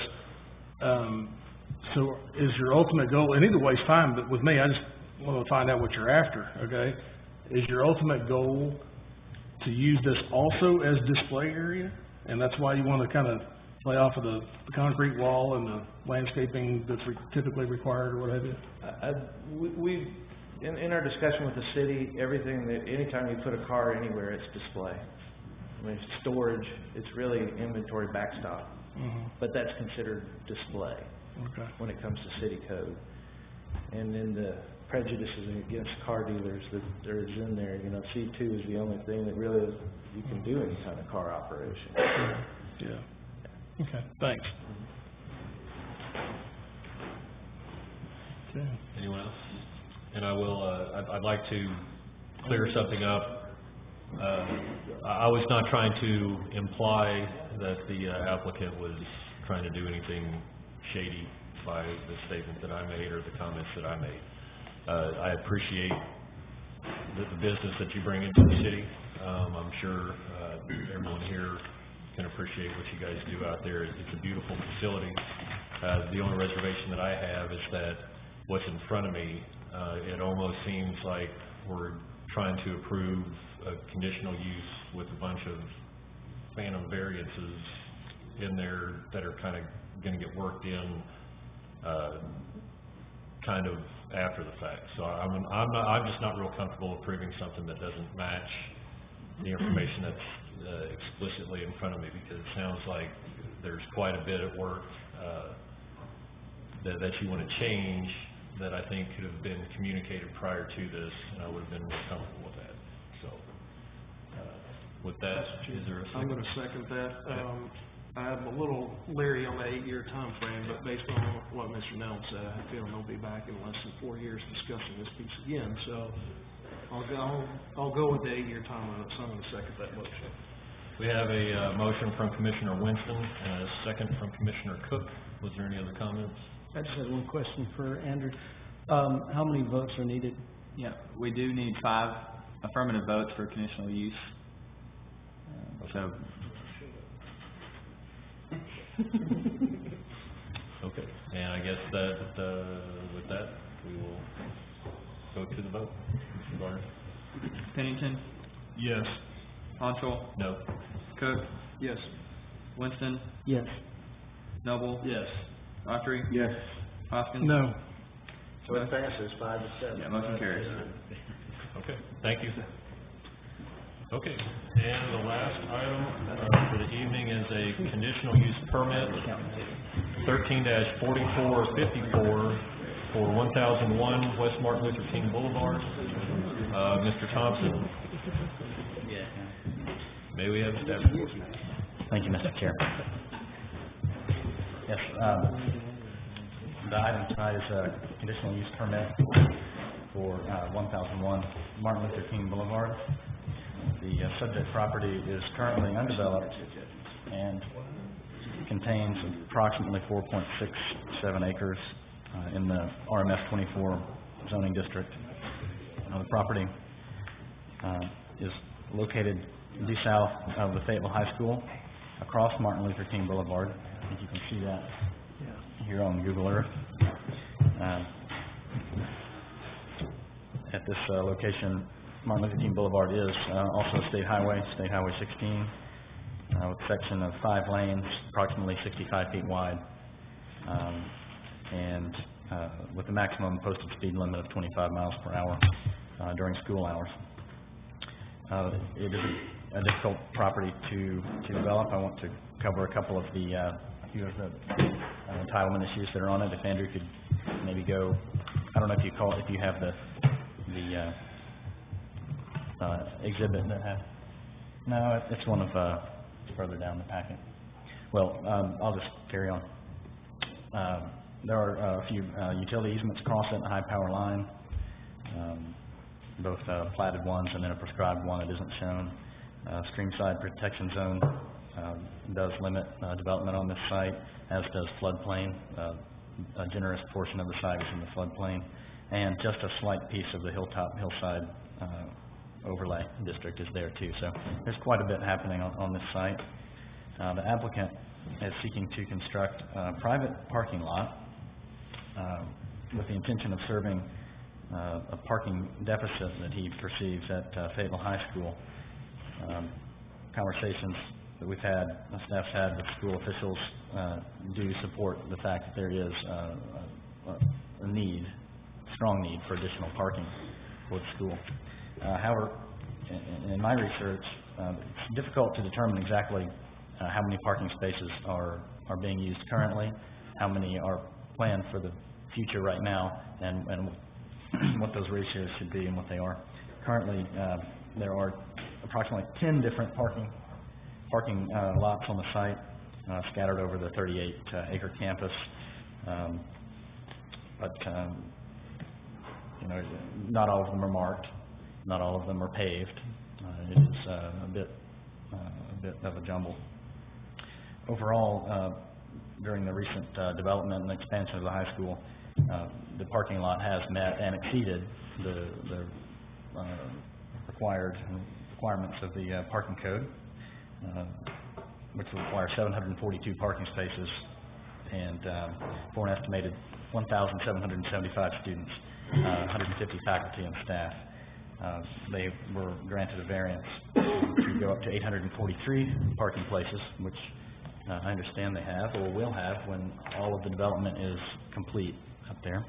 So is your ultimate goal, and either way is fine, but with me, I just want to find out what you're after, okay? Is your ultimate goal to use this also as display area? And that's why you want to kind of play off of the concrete wall and the landscaping that's typically required or what have you? In our discussion with the city, everything that, anytime you put a car anywhere, it's display. I mean, it's storage, it's really inventory backstop. Mm-hmm. But that's considered display when it comes to city code. And then the prejudices against car dealers that there is in there, you know, C2 is the only thing that really you can do any kind of car operation. Yeah. Okay, thanks. Okay. Anyone else? And I will, I'd like to clear something up. I was not trying to imply that the applicant was trying to do anything shady by the statement that I made or the comments that I made. I appreciate the business that you bring into the city. I'm sure everyone here can appreciate what you guys do out there. It's a beautiful facility. The only reservation that I have is that what's in front of me, it almost seems like we're trying to approve a conditional use with a bunch of phantom variances in there that are kind of going to get worked in kind of after the fact. So I'm just not real comfortable approving something that doesn't match the information that's explicitly in front of me, because it sounds like there's quite a bit of work that you want to change that I think could have been communicated prior to this, and I would have been more comfortable with that. So, with that, is there a second? I'm going to second that. I'm a little leery on the 8-year time frame, but based on what Mr. Nelson said, I feel he'll be back in less than 4 years discussing this piece again. So I'll go with the 8-year time limit, so I'm going to second that motion. We have a motion from Commissioner Winston and a second from Commissioner Cook. Was there any other comments? I just had one question for Andrew. How many votes are needed? Yeah, we do need 5 affirmative votes for conditional use. So. Okay, and I guess that with that, we will go to the vote. Mr. Garner? Pennington? Yes. Honchel? No. Cook? Yes. Winston? Yes. Noble? Yes. Autry? Yes. Hoskins? No. So it passes 5-7. Yeah, motion carries. Okay, thank you. Okay, and the last item for the evening is a conditional use permit 13-4454 for 1001 West Martin Luther King Boulevard. Mr. Thompson? Yes. May we have a staff report? Thank you, Mr. Chair. Yes, the item tonight is a conditional use permit for 1001 Martin Luther King Boulevard. The subject property is currently undeveloped and contains approximately 4.67 acres in the RMS 24 zoning district. The property is located due south of the Fayetteville High School, across Martin Luther King Boulevard. I think you can see that here on Google Earth. At this location, Martin Luther King Boulevard is also a state highway 16, with a section of 5 lanes, approximately 65 feet wide, and with a maximum posted speed limit of 25 miles per hour during school hours. It is a difficult property to develop. I want to cover a couple of the few of the entitlement issues that are on it. If Andrew could maybe go, I don't know if you call it, if you have the exhibit that has. No, it's one of further down the packet. Well, I'll just carry on. There are a few utility easements across it, a high power line, both platted ones and then a prescribed one that isn't shown. Streamside protection zone does limit development on this site, as does floodplain. A generous portion of the site is in the floodplain, and just a slight piece of the hillside overlay district is there too. So there's quite a bit happening on this site. The applicant is seeking to construct a private parking lot with the intention of serving a parking deficit that he perceives at Fayetteville High School. Conversations that we've had, the staff's had with school officials do support the fact that there is a strong need for additional parking for the school. However, in my research, it's difficult to determine exactly how many parking spaces are being used currently, how many are planned for the future right now, and what those ratios should be and what they are. Currently, there are approximately 10 different parking lots on the site, scattered over the 38-acre campus. Not all of them are marked, not all of them are paved. It is a bit of a jumble. Overall, during the recent development and expansion of the high school, the parking lot has met and exceeded the requirements of the parking code, which will require 742 parking spaces and for an estimated 1,775 students, 150 faculty and staff. They were granted a variance to go up to 843 parking places, which I understand they have or will have when all of the development is complete up there.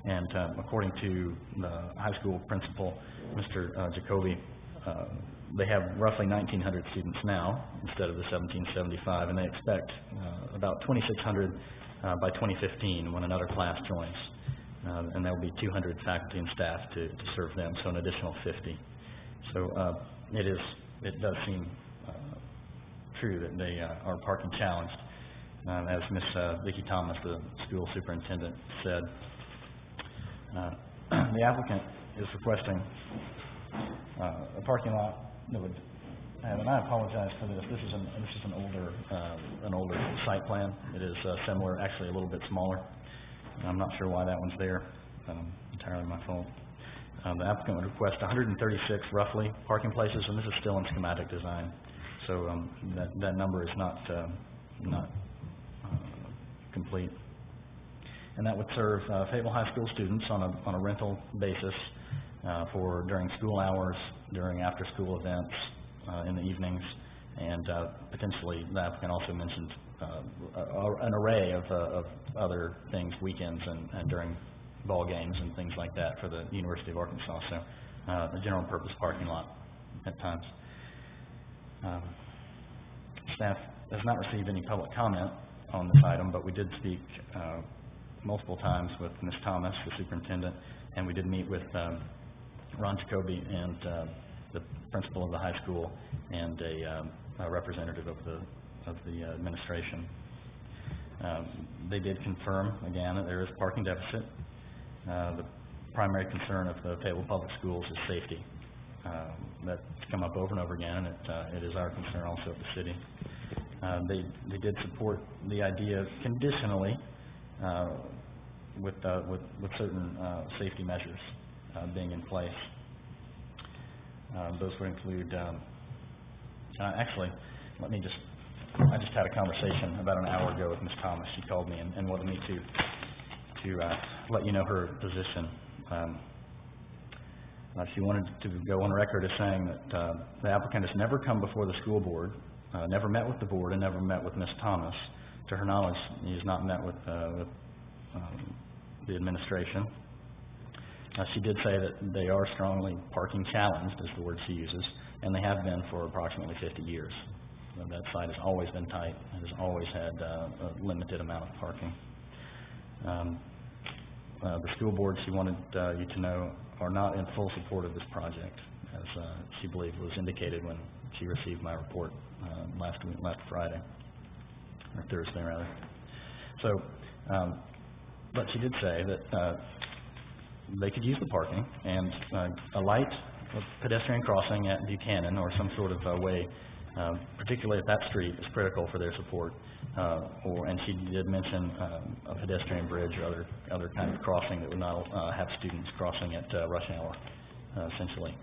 And according to the high school principal, Mr. Jacoby, they have roughly 1,900 students now instead of the 1,775, and they expect about 2,600 by 2015 when another class joins. And there will be 200 faculty and staff to serve them, so an additional 50. So it does seem true that they are parking challenged. As Ms. Vicki Thomas, the school superintendent, said, the applicant is requesting a parking lot that would have, and I apologize for this. This is an older site plan. It is similar, actually a little bit smaller. I'm not sure why that one's there. Entirely my fault. The applicant would request 136 roughly parking places, and this is still in schematic design. So that number is not complete. And that would serve Fayetteville High School students on a rental basis for during school hours, during after-school events, in the evenings, and potentially the applicant also mentioned an array of other things, weekends and during ball games and things like that for the University of Arkansas. So a general purpose parking lot at times. Staff has not received any public comment on this item, but we did speak multiple times with Ms. Thomas, the superintendent, and we did meet with Ron Jacoby and the principal of the high school and a representative of the administration. They did confirm, again, that there is a parking deficit. The primary concern of the Fayetteville Public Schools is safety. That's come up over and over again, and it is our concern also at the city. They did support the idea conditionally with certain safety measures being in place. Those would include, actually, I just had a conversation about an hour ago with Ms. Thomas. She called me and wanted me to let you know her position. She wanted to go on record as saying that the applicant has never come before the school board, never met with the board, and never met with Ms. Thomas. To her knowledge, he has not met with the administration. She did say that they are strongly parking challenged, is the word she uses, and they have been for approximately 50 years. That site has always been tight and has always had a limited amount of parking. The school board, she wanted you to know, are not in full support of this project, as she believed was indicated when she received my report last Friday, or Thursday rather. So, but she did say that they could use the parking, and a light pedestrian crossing at Buchanan or some sort of way, particularly at that street, is critical for their support. And she did mention a pedestrian bridge or other kind of crossing that would not have students crossing at rush hour, essentially,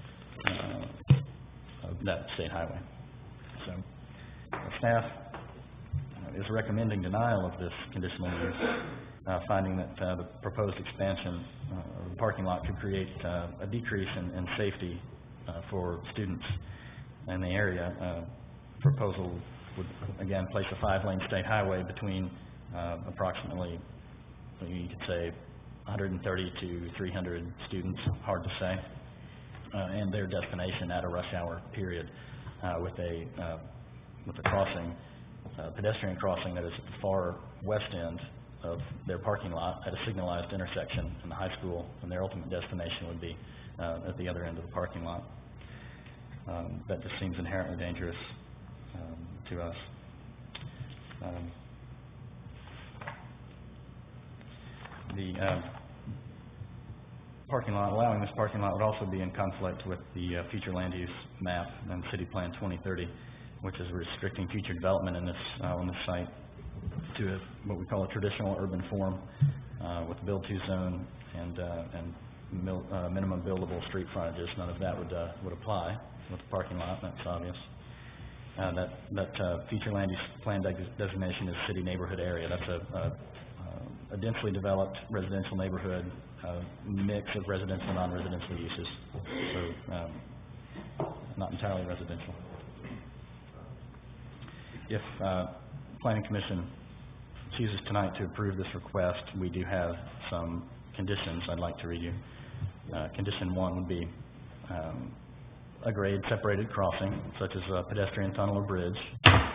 that state highway. So staff is recommending denial of this conditional use, finding that the proposed expansion of the parking lot could create a decrease in safety for students in the area. Proposal would, again, place a 5-lane state highway between approximately, you could say, 130 to 300 students, hard to say, and their destination at a rush hour period with a crossing, pedestrian crossing that is at the far west end of their parking lot at a signalized intersection in the high school, and their ultimate destination would be at the other end of the parking lot. That just seems inherently dangerous to us. The parking lot, allowing this parking lot would also be in conflict with the future land use map and City Plan 2030, which is restricting future development in this on this site to what we call a traditional urban form with build-to zone and minimum buildable street frontages. None of that would apply with the parking lot. That's obvious. That future land use plan designation is city neighborhood area. That's a densely developed residential neighborhood, mix of residential and non-residential uses, so not entirely residential. If Planning Commission chooses tonight to approve this request, we do have some conditions I'd like to read you. Condition 1 would be a grade separated crossing, such as a pedestrian tunnel or bridge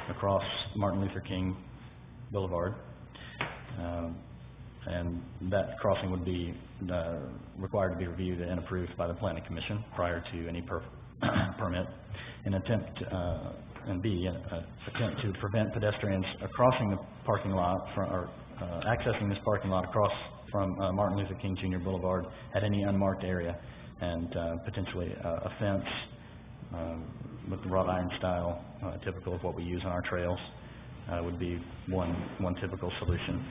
across Martin Luther King Boulevard. And that crossing would be required to be reviewed and approved by the Planning Commission prior to any permit. And B, attempt to prevent pedestrians crossing the parking lot or accessing this parking lot across from Martin Luther King Jr. Boulevard at any unmarked area, and potentially a fence with the wrought iron style, typical of what we use on our trails, would be one typical solution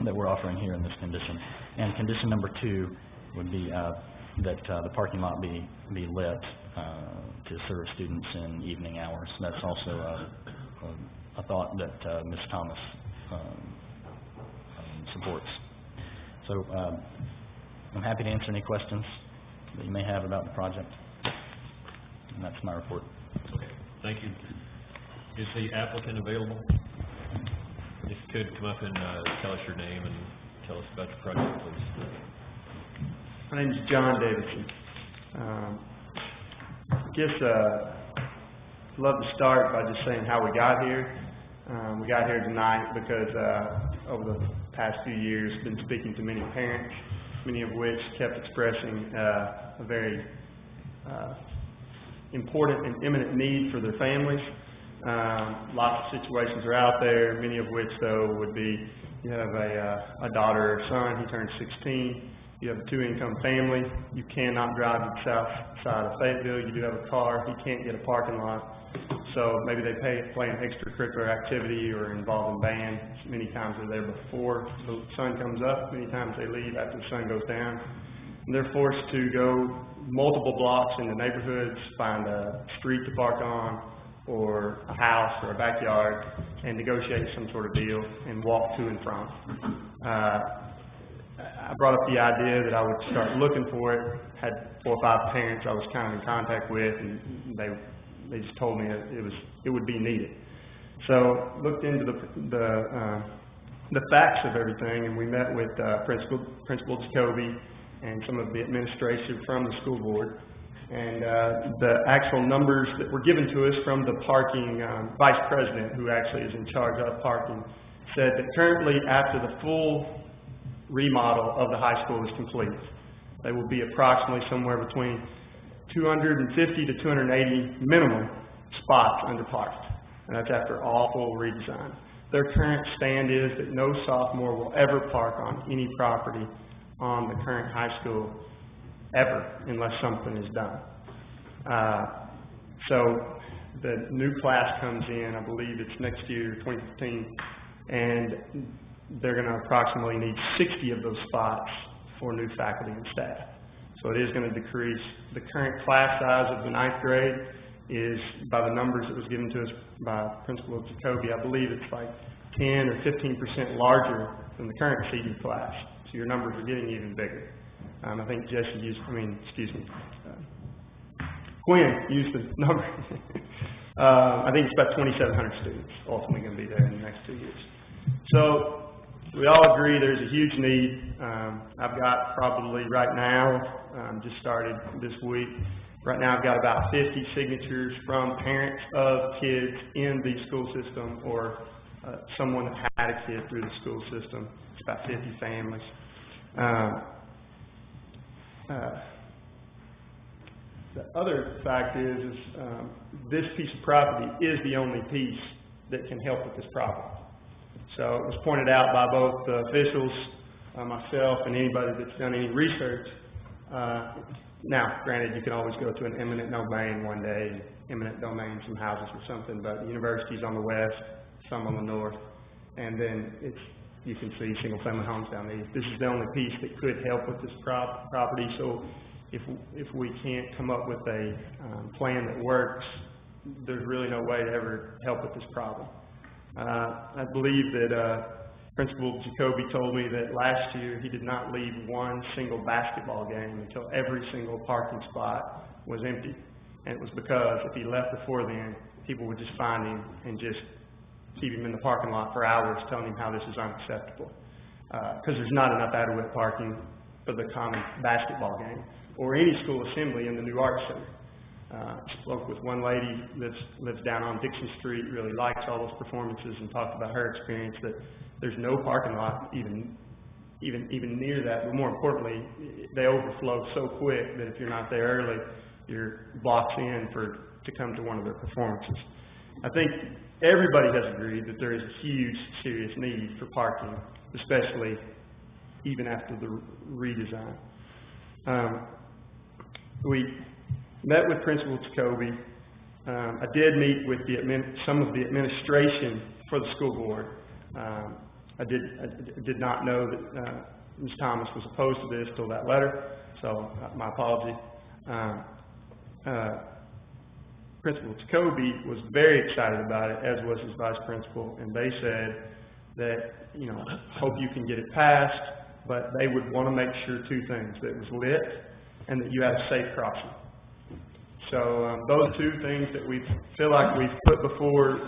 that we're offering here in this condition. And condition number 2 would be that the parking lot be lit to serve students in evening hours. That's also a thought that Ms. Thomas supports. So I'm happy to answer any questions that you may have about the project. And that's my report. Okay, thank you. Is the applicant available? If you could come up and tell us your name and tell us about your project, please. My name is John Davidson. I'd love to start by just saying how we got here. We got here tonight because over the past few years, been speaking to many parents, many of which kept expressing a very important and imminent need for their families. Lots of situations are out there, many of which, though, would be you have a daughter or son, he turns 16, you have a two-income family, you cannot drive to the south side of Fayetteville, you do have a car, he can't get a parking lot. So maybe they play an extracurricular activity or involved in band. Many times they're there before the sun comes up, many times they leave after the sun goes down. And they're forced to go multiple blocks in the neighborhoods, find a street to park on, or a house or a backyard, and negotiate some sort of deal and walk to and from. I brought up the idea that I would start looking for it, had 4 or 5 parents I was kind of in contact with, and they just told me it would be needed. So looked into the facts of everything, and we met with Principal Jacoby and some of the administration from the school board. And the actual numbers that were given to us from the parking vice president, who actually is in charge of parking, said that currently, after the full remodel of the high school is complete, there will be approximately somewhere between 250 to 280 minimum spots underparked, and that's after all full redesign. Their current stand is that no sophomore will ever park on any property on the current high school ever, unless something is done. So the new class comes in, I believe it's next year, 2015, and they're going to approximately need 60 of those spots for new faculty and staff. So it is going to decrease. The current class size of the 9th grade is, by the numbers that was given to us by Principal Jacoby, I believe it's like 10 or 15% larger than the current senior class. So your numbers are getting even bigger. I think Quinn used the number. I think it's about 2,700 students ultimately going to be there in the next 2 years. So we all agree there's a huge need. I've got probably right now, just started this week, right now I've got about 50 signatures from parents of kids in the school system or someone that had a kid through the school system. It's about 50 families. The other fact is this piece of property is the only piece that can help with this problem. So it was pointed out by both the officials, myself, and anybody that's done any research. Now, granted, you can always go to an eminent domain one day, eminent domain, some houses or something, but the university's on the west, some on the north, and then you can see single-family homes down there. This is the only piece that could help with this property. So if we can't come up with a plan that works, there's really no way to ever help with this problem. I believe that Principal Jacoby told me that last year he did not leave one single basketball game until every single parking spot was empty. And it was because if he left before then, people would just find him and just keep him in the parking lot for hours telling him how this is unacceptable. Because there's not enough adequate parking for the common basketball game or any school assembly in the new arts center. Spoke with one lady that lives down on Dixon Street, really likes all those performances, and talked about her experience that there's no parking lot even near that, but more importantly, they overflow so quick that if you're not there early, you're blocks in to come to one of their performances. I think everybody has agreed that there is a huge, serious need for parking, especially even after the redesign. We met with Principal Jacoby. I did meet with some of the administration for the school board. I did not know that Ms. Thomas was opposed to this till that letter, so my apology. Principal Jacoby was very excited about it, as was his vice principal, and they said that, hope you can get it passed, but they would want to make sure 2 things, that it was lit and that you had a safe crossing. So those 2 things that we feel like we've put before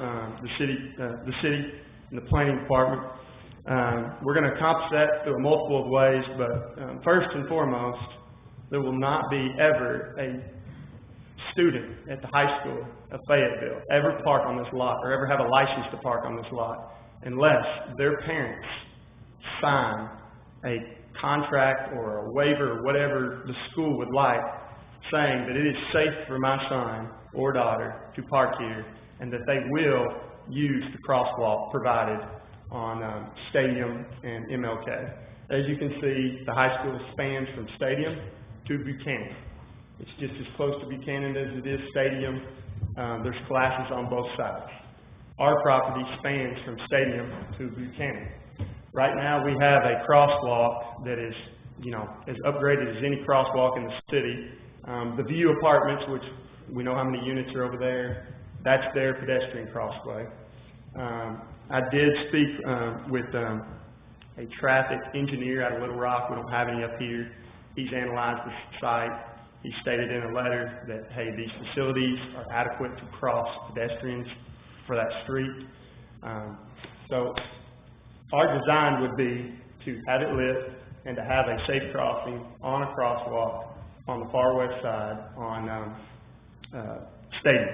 the city and the planning department. We're going to accomplish that through a multiple of ways, but first and foremost, there will not be ever a student at the high school of Fayetteville ever park on this lot or ever have a license to park on this lot unless their parents sign a contract or a waiver or whatever the school would like, saying that it is safe for my son or daughter to park here and that they will use the crosswalk provided on Stadium and MLK. As you can see, the high school spans from Stadium to Buchanan. It's just as close to Buchanan as it is Stadium. There's classes on both sides. Our property spans from Stadium to Buchanan. Right now, we have a crosswalk that is, as upgraded as any crosswalk in the city. The View Apartments, which we know how many units are over there, that's their pedestrian crossway. I did speak with a traffic engineer out of Little Rock. We don't have any up here. He's analyzed the site. He stated in a letter that, hey, these facilities are adequate to cross pedestrians for that street. So our design would be to have it lit and to have a safe crossing on a crosswalk on the far west side on Stadium.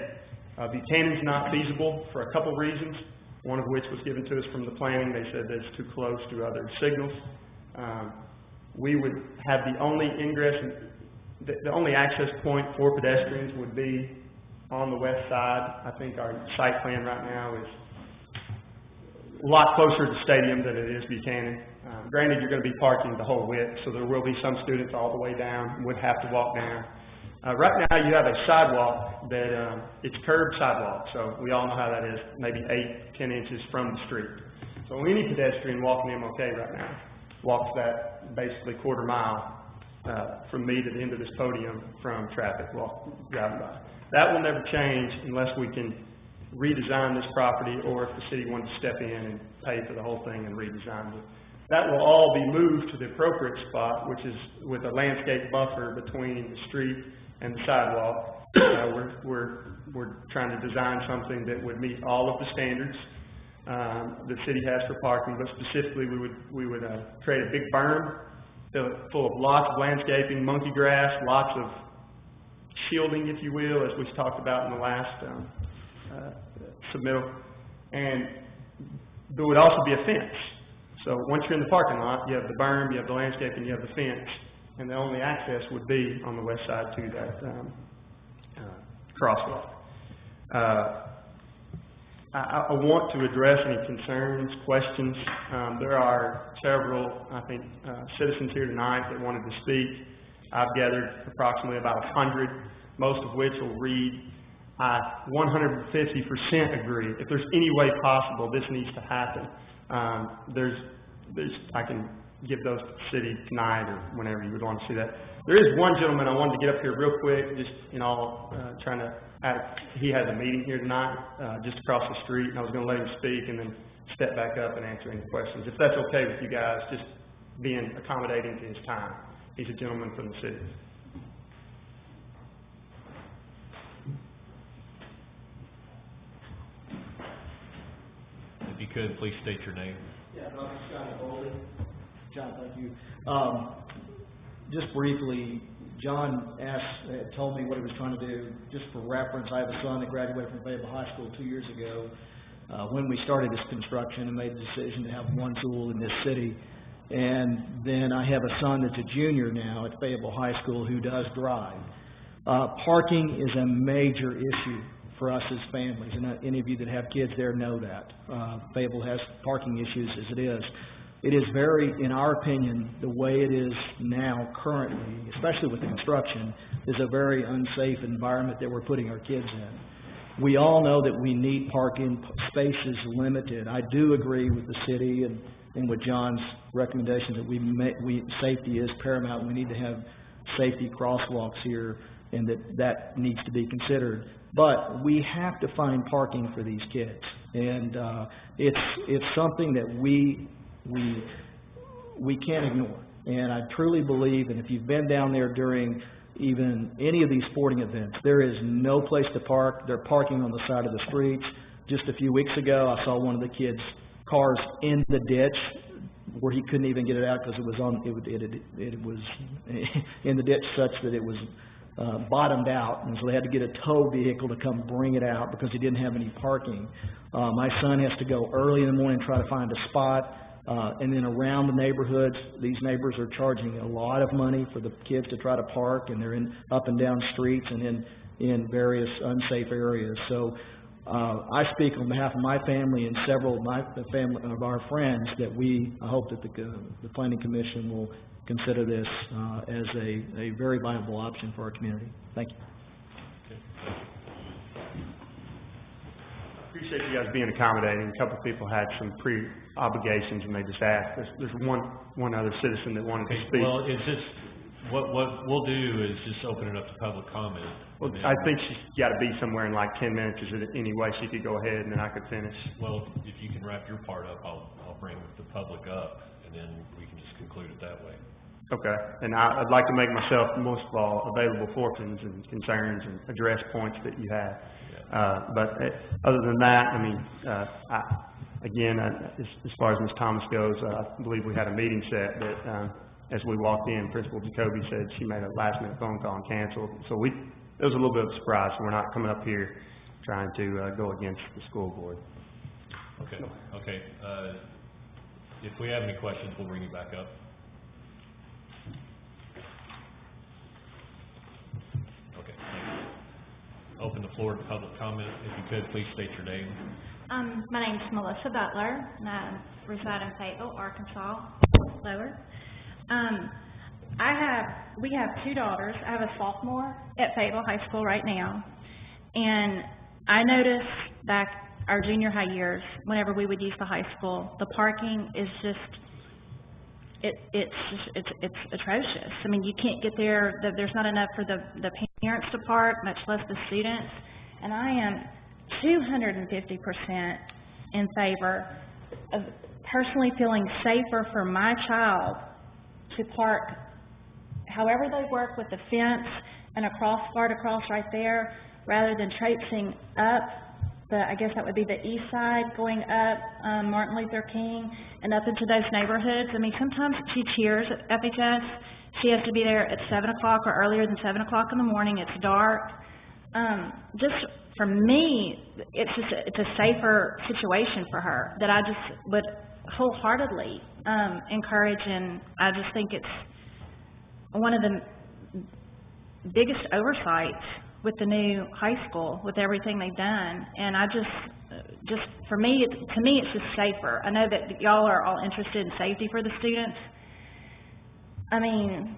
Buchanan's not feasible for a couple reasons, one of which was given to us from the planning. They said that it's too close to other signals. We would have the only ingress, the only access point for pedestrians would be on the west side. I think our site plan right now is a lot closer to Stadium than it is Buchanan. Granted, you're going to be parking the whole width, so there will be some students all the way down, would have to walk down. Right now, you have a sidewalk that, it's curved sidewalk, so we all know how that is, maybe 8-10 inches from the street. So any pedestrian walking MLK right now walks that basically quarter mile from me to the end of this podium from traffic driving by. That will never change unless we can redesign this property or if the city wanted to step in and pay for the whole thing and redesign it. That will all be moved to the appropriate spot, which is with a landscape buffer between the street and the sidewalk. We're trying to design something that would meet all of the standards the city has for parking, but specifically we would create a big berm full of lots of landscaping, monkey grass, lots of shielding, if you will, as we talked about in the last submittal. And there would also be a fence. So once you're in the parking lot, you have the berm, you have the landscaping, you have the fence, and the only access would be on the west side to that crosswalk. I want to address any concerns, questions. There are several, I think, citizens here tonight that wanted to speak. I've gathered approximately about 100, most of which will read, I 150% agree. If there's any way possible, this needs to happen. I can give those to the city tonight or whenever you would want to see that. There is one gentleman I wanted to get up here real quick, just, trying to, he has a meeting here tonight, just across the street, and I was going to let him speak and then step back up and answer any questions. If that's okay with you guys, just being accommodating to his time. He's a gentleman from the city. If you could, please state your name. Yeah, Dr. Scott Bowley. John, thank you. Just briefly, John told me what he was trying to do. Just for reference, I have a son that graduated from Fayetteville High School 2 years ago when we started this construction and made the decision to have one school in this city. And then I have a son that's a junior now at Fayetteville High School who does drive. Parking is a major issue for us as families, and any of you that have kids there know that. Fayetteville has parking issues as it is. It is very, in our opinion, the way it is now currently, especially with construction, is a very unsafe environment that we're putting our kids in. We all know that we need parking, spaces limited. I do agree with the city and with John's recommendation that safety is paramount. We need to have safety crosswalks here, and that needs to be considered. But we have to find parking for these kids, and it's something that we can't ignore. And I truly believe, and if you've been down there during even any of these sporting events, there is no place to park. They're parking on the side of the streets. Just a few weeks ago, I saw one of the kids' cars in the ditch where he couldn't even get it out because it was in the ditch such that it was bottomed out, and so they had to get a tow vehicle to come bring it out because they didn't have any parking. My son has to go early in the morning and try to find a spot, and then around the neighborhoods, these neighbors are charging a lot of money for the kids to try to park, and they're in up and down streets and in various unsafe areas. So I speak on behalf of my family and several of our friends that I hope that the Planning Commission will consider this as a very viable option for our community. Thank you. Appreciate you guys being accommodating. A couple of people had some pre-obligations and they just asked. There's one other citizen that wanted to speak. Well, it's just, what we'll do is just open it up to public comment. Well, I think she's got to be somewhere in like 10 minutes. Is it any way she could go ahead and then I could finish? Well, if you can wrap your part up, I'll bring the public up, and then we can just conclude it that way. Okay. And I'd like to make myself, most of all, available for questions and concerns and address points that you have. But other than that, I mean, as far as Ms. Thomas goes, I believe we had a meeting set that as we walked in, Principal Jacoby said she made a last-minute phone call and canceled. So it was a little bit of a surprise. So we're not coming up here trying to go against the school board. Okay. Okay. If we have any questions, we'll bring you back up. Okay. Thank you. Open the floor to public comment. If you could, please state your name. My name is Melissa Butler, and I reside in Fayetteville, Arkansas, Lower. We have two daughters. I have a sophomore at Fayetteville High School right now, and I noticed back our junior high years, whenever we would use the high school, the parking is just, it's atrocious. I mean, you can't get there. There's not enough for the parents to park, much less the students. And I am 250% in favor of personally feeling safer for my child to park however they work with the fence and a cross guard across right there, rather than traipsing up I guess that would be the east side, going up Martin Luther King and up into those neighborhoods. I mean, sometimes she cheers at FHS. She has to be there at 7 o'clock or earlier than 7 o'clock in the morning. It's dark. Just for me, it's a safer situation for her that I just would wholeheartedly encourage, and I just think it's one of the biggest oversights with the new high school, with everything they've done. And I just for me, to me, it's just safer. I know that y'all are all interested in safety for the students. I mean,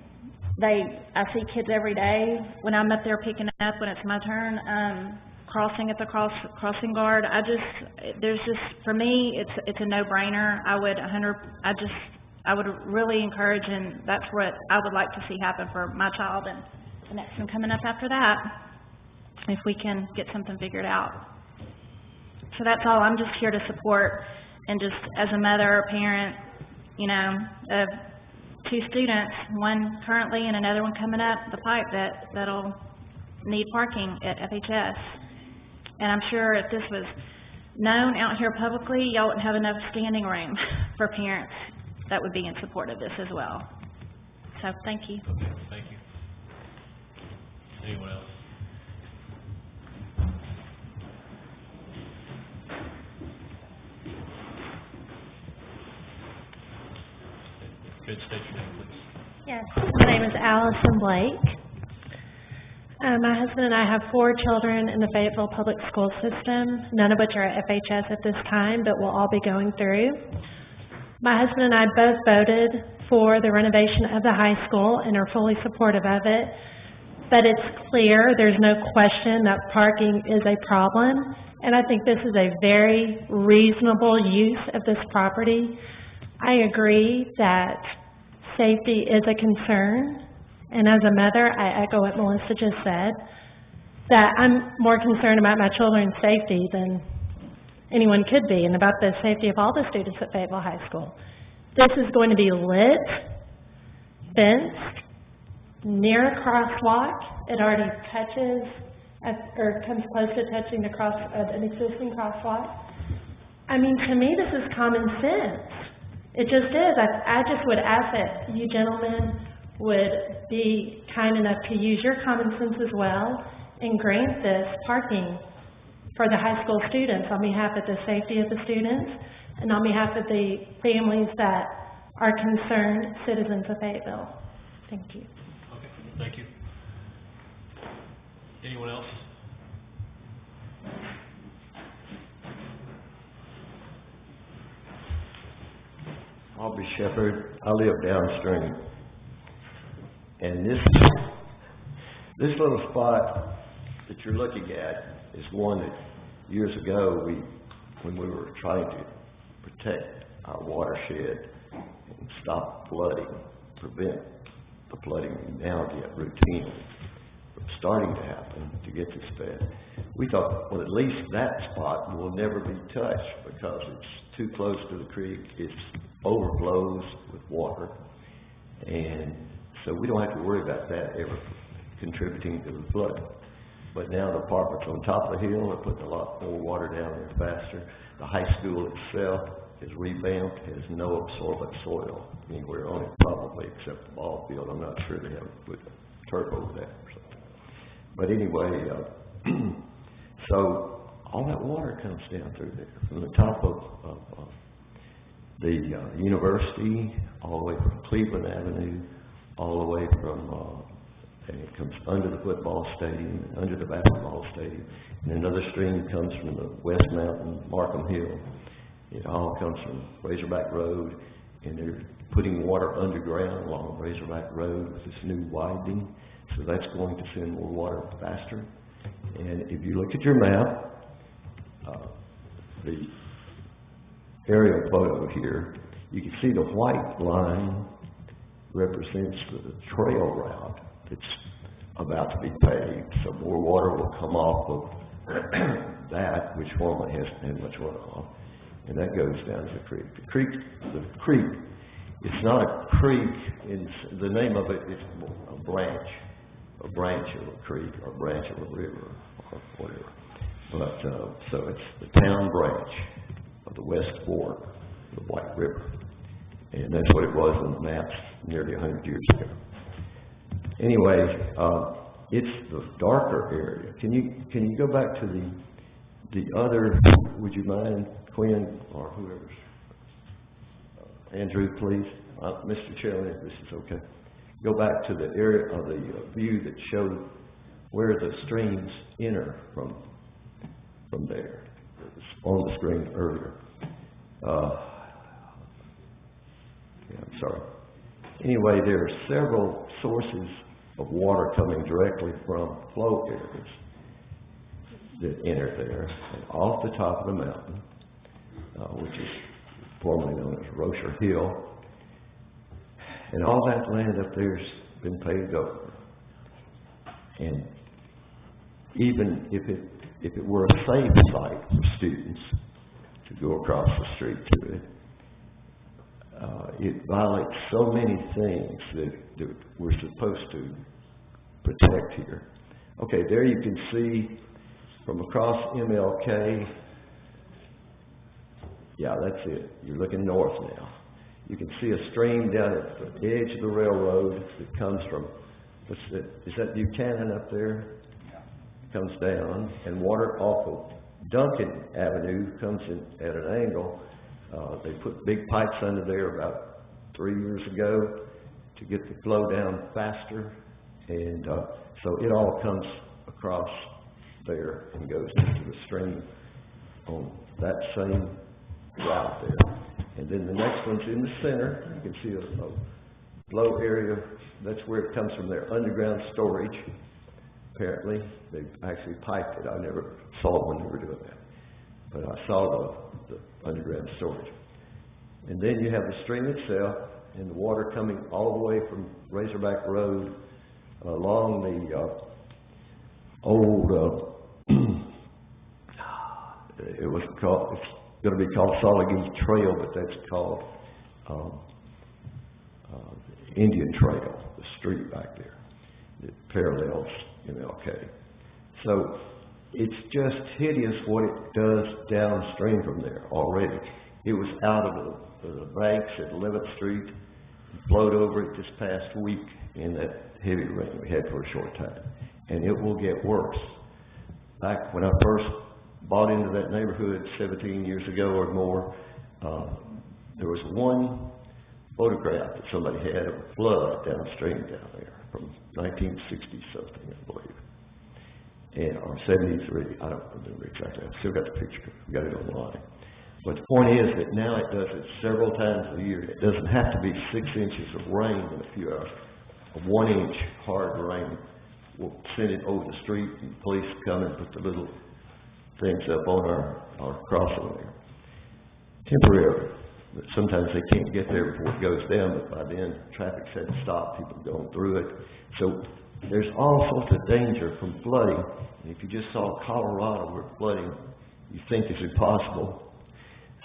I see kids every day when I'm up there picking up when it's my turn, crossing at the crossing guard. For me, it's a no-brainer. I would really encourage, and that's what I would like to see happen for my child and the next one coming up after that, if we can get something figured out. So that's all. I'm just here to support, and just as a mother, parent, of two students, one currently and another one coming up the pipe that'll need parking at FHS. And I'm sure if this was known out here publicly, y'all wouldn't have enough standing room for parents that would be in support of this as well. So thank you. Thank you. Anyone else? Good, state your name, please. Yes, my name is Allison Blake. My husband and I have 4 children in the Fayetteville Public School System, none of which are at FHS at this time, but will all be going through. My husband and I both voted for the renovation of the high school and are fully supportive of it, but it's clear, there's no question that parking is a problem, and I think this is a very reasonable use of this property. I agree that safety is a concern, and as a mother, I echo what Melissa just said, that I'm more concerned about my children's safety than anyone could be, and about the safety of all the students at Fayetteville High School. This is going to be lit, fenced, near a crosswalk. It already touches, or comes close to touching an existing crosswalk. I mean, to me, this is common sense. It just is. I just would ask that you gentlemen would be kind enough to use your common sense as well and grant this parking for the high school students on behalf of the safety of the students and on behalf of the families that are concerned citizens of Fayetteville. Thank you. Okay, thank you. Anyone else? Aubrey Shepherd. I live downstream. And this little spot that you're looking at is one that years ago when we were trying to protect our watershed and stop flooding, prevent the flooding we now get routinely from starting to happen to get this fed. We thought, well, at least that spot will never be touched because it's too close to the creek. It overflows with water, and so we don't have to worry about that ever contributing to the flood. But now the apartments on top of the hill are putting a lot more water down there faster. The high school itself is revamped, has no absorbent soil anywhere on it, probably except the ball field. I'm not sure they haven't put turf over that or something. But anyway, so all that water comes down through there from the top of the university, all the way from Cleveland Avenue, all the way from, and it comes under the football stadium, and under the basketball stadium, and another stream comes from the West Mountain, Markham Hill. It all comes from Razorback Road, and they're putting water underground along Razorback Road with this new widening, so that's going to send more water faster. And if you look at your map, the aerial photo here, you can see the white line represents the trail route that's about to be paved, so more water will come off of that, which formerly hasn't had much runoff, and that goes down to the creek. The creek, it's not a creek, the name of it is a branch of a creek or a branch of a river or whatever. But, so it's the town branch of the West Fork of the White River. And that's what it was on the maps nearly 100 years ago. Anyway, it's the darker area. Can you go back to the other, would you mind, Quinn, or whoever's, Andrew, please? Mr. Chairman, if this is okay. Go back to the area of the view that showed where the streams enter from there. It was on the screen earlier. I'm sorry. Anyway, there are several sources of water coming directly from flow areas that enter there, and off the top of the mountain, which is formerly known as Rocher Hill, and all that land up there's been paved over. And even if it were a safe site for students to go across the street to it, it violates so many things that we're supposed to protect here. Okay, there you can see from across MLK, yeah, that's it. You're looking north now. You can see a stream down at the edge of the railroad that comes from, is that Buchanan up there? Yeah. Comes down, and water off of Duncan Avenue comes in at an angle. They put big pipes under there about 3 years ago to get the flow down faster, and so it all comes across there and goes into the stream on that same route there. And then the next one's in the center. You can see a flow area. That's where it comes from, their underground storage. Apparently, they actually piped it. I never saw it when they were doing that, but I saw the underground storage. And then you have the stream itself and the water coming all the way from Razorback Road along the old, it's going to be called Solid Trail, but that's called Indian Trail, the street back there that parallels MLK. So it's just hideous what it does downstream from there already. It was out of the banks at 11th Street blowed over it this past week in that heavy rain we had for a short time. And it will get worse. Back when I first bought into that neighborhood 17 years ago or more, there was one photograph that somebody had of a flood downstream down there from 1960 something, I believe. And, or 73, I don't remember exactly. I've still got the picture. I've got it online. But the point is that now it does it several times a year. It doesn't have to be 6 inches of rain in a few hours. A 1 inch hard rain will send it over the street, and the police come and put the little things up on our crossing there. Temporarily. But sometimes they can't get there before it goes down, but by then traffic's had to stop, people going through it. So there's all sorts of danger from flooding. And if you just saw Colorado where flooding you think is impossible,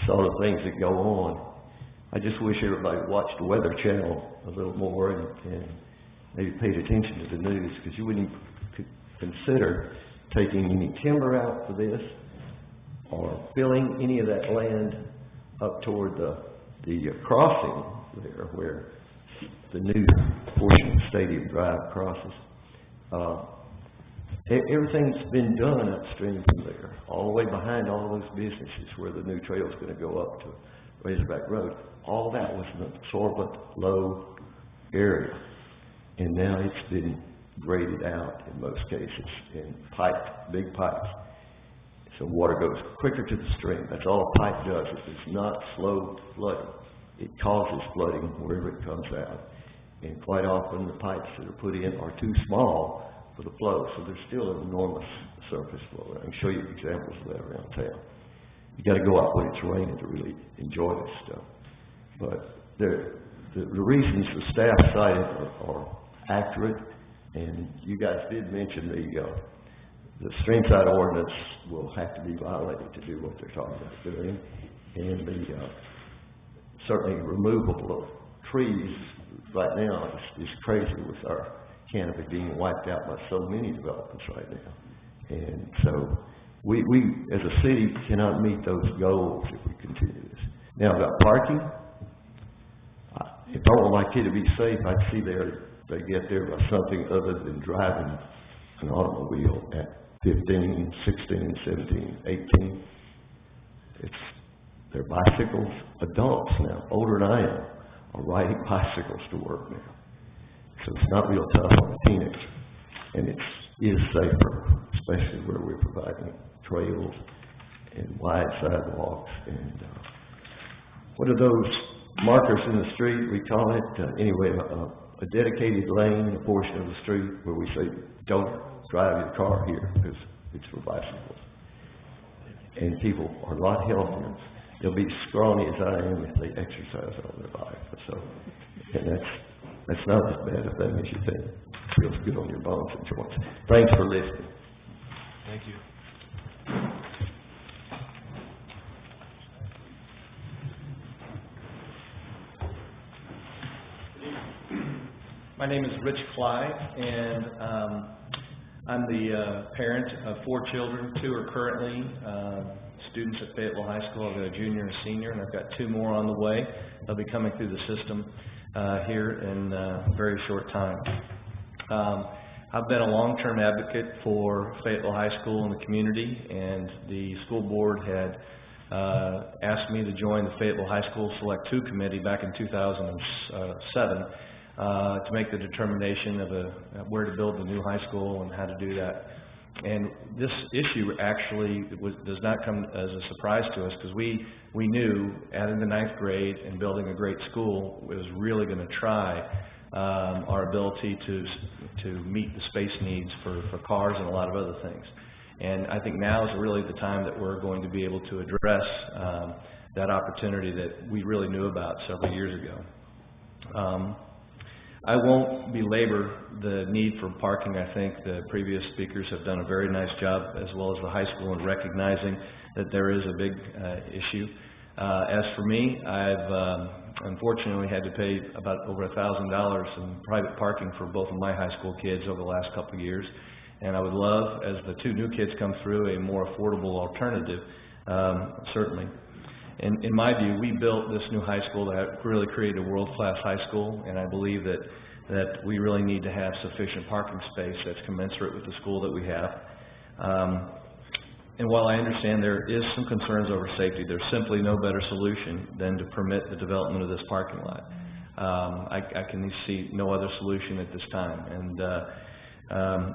saw the things that go on. I just wish everybody watched the Weather Channel a little more and maybe paid attention to the news, because you wouldn't consider taking any timber out for this or filling any of that land up toward the crossing there where the new portion of Stadium Drive crosses. Everything's been done upstream from there, all the way behind all those businesses where the new trail's going to go up to Razorback Road. All that was an absorbent, low area, and now it's been graded out in most cases and piped, big pipes. So water goes quicker to the stream. That's all a pipe does. It does not slow flooding. It causes flooding wherever it comes out. And quite often the pipes that are put in are too small for the flow, so there's still an enormous surface flow. I can show you examples of that around town. You got to go out when it's raining to really enjoy this stuff. But the reasons the staff cited are accurate, and you guys did mention the streamside ordinance will have to be violated to do what they're talking about doing, and the certainly removal of trees right now is crazy with our canopy being wiped out by so many developments right now. And so we as a city cannot meet those goals if we continue this. Now about parking, if I want my kid to be safe, I'd see they get there by something other than driving an automobile at 15, 16, 17, 18. They're bicycles. Adults now, older than I am, are riding bicycles to work now. So it's not real tough on a teenager. And it is safer, especially where we're providing trails and wide sidewalks. And what are those markers in the street? We call it, anyway, a dedicated lane, a portion of the street where we say, don't drive your car here because it's for bicycles. And people are a lot healthier. They'll be scrawny as I am if they exercise all their life. So, and that's not as bad a thing as you think. It feels good on your bones and joints. Thanks for listening. Thank you. My name is Rich Clyde, and I'm the parent of 4 children. 2 are currently students at Fayetteville High School. I've got a junior and a senior, and I've got 2 more on the way. They'll be coming through the system here in a very short time. I've been a long-term advocate for Fayetteville High School in the community, and the school board had asked me to join the Fayetteville High School Select 2 committee back in 2007 to make the determination of where to build the new high school and how to do that. And this issue actually does not come as a surprise to us, because we knew adding the 9th grade and building a great school was really going to try our ability to meet the space needs for cars and a lot of other things. And I think now is really the time that we're going to be able to address that opportunity that we really knew about several years ago. I won't belabor the need for parking. I think the previous speakers have done a very nice job, as well as the high school, in recognizing that there is a big issue. As for me, I've unfortunately had to pay about over $1,000 in private parking for both of my high school kids over the last couple of years. And I would love, as the 2 new kids come through, a more affordable alternative, certainly. in my view, we built this new high school that really created a world-class high school, and I believe that we really need to have sufficient parking space that's commensurate with the school that we have. And while I understand there is some concerns over safety, there's simply no better solution than to permit the development of this parking lot. I can see no other solution at this time. And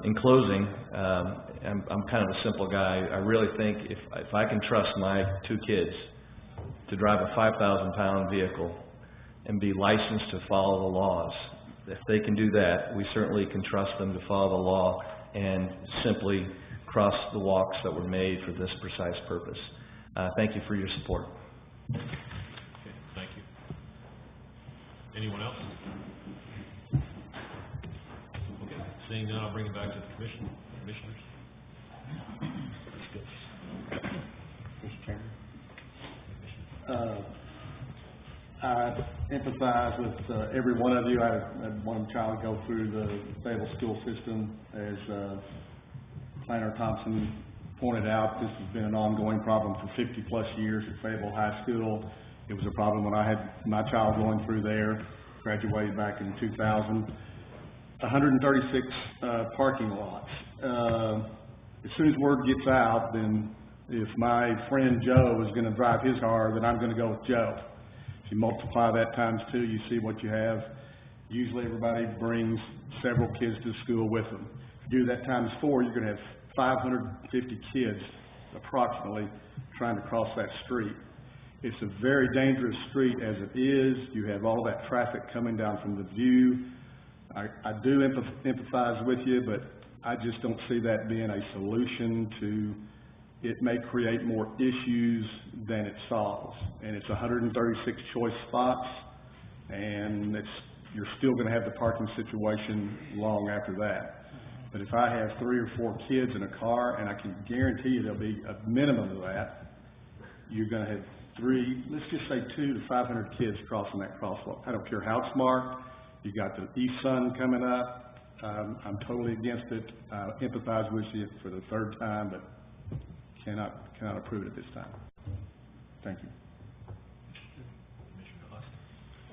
in closing, I'm kind of a simple guy. I really think if I can trust my 2 kids to drive a 5,000-pound vehicle and be licensed to follow the laws, if they can do that, we certainly can trust them to follow the law and simply cross the walks that were made for this precise purpose. Thank you for your support. Okay, thank you. Anyone else? Okay, seeing none, I'll bring it back to the commissioners. Mr. Chairman. I empathize with every one of you. I had one child go through the Fayetteville school system. As Planner Thompson pointed out, this has been an ongoing problem for 50-plus years at Fayetteville High School. It was a problem when I had my child going through there, graduated back in 2000. 136 parking lots. As soon as word gets out, then if my friend Joe is going to drive his car, then I'm going to go with Joe. If you multiply that times 2, you see what you have. Usually everybody brings several kids to school with them. If you do that times 4, you're going to have 550 kids approximately trying to cross that street. It's a very dangerous street as it is. You have all that traffic coming down from the view. I do empathize with you, but I just don't see that being a solution to. It may create more issues than it solves. And it's 136 choice spots, and you're still going to have the parking situation long after that. But if I have 3 or 4 kids in a car, and I can guarantee you there'll be a minimum of that, you're going to have 3, let's just say 200 to 500 kids crossing that crosswalk. I don't care how it's marked. You got the East Sun coming up. I'm totally against it. I empathize with you for the 3rd time, but cannot approve it at this time. Thank you.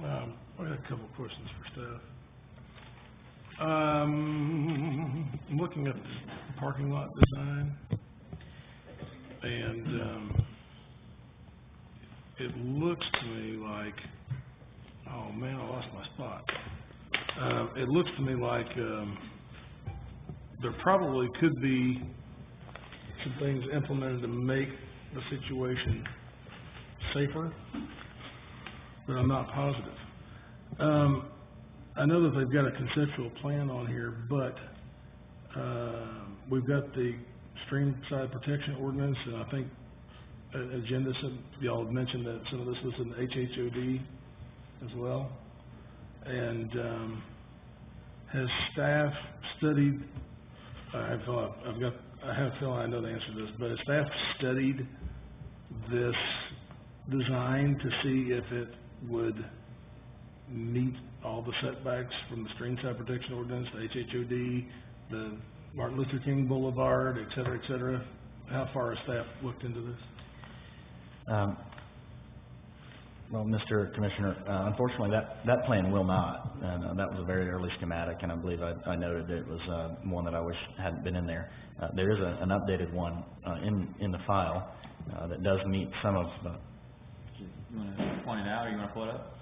I got a couple of questions for staff. I'm looking at the parking lot design, and it looks to me like, oh man, I lost my spot. It looks to me like there probably could be some things implemented to make the situation safer, but I'm not positive. I know that they've got a conceptual plan on here, but we've got the streamside protection ordinance, and I think agenda, y'all have mentioned that some of this was in the HHOD as well. And has staff studied, I have a feeling I know the answer to this, but has staff studied this design to see if it would meet all the setbacks from the streamside protection ordinance, the HHOD, the Martin Luther King Boulevard, et cetera, et cetera? How far has staff looked into this? Well, Mr. Commissioner, unfortunately, that plan will not, and that was a very early schematic, and I believe I noted it was one that I wish hadn't been in there. There is an updated one in the file that does meet some of the... You want to point it out, or you want to pull it up?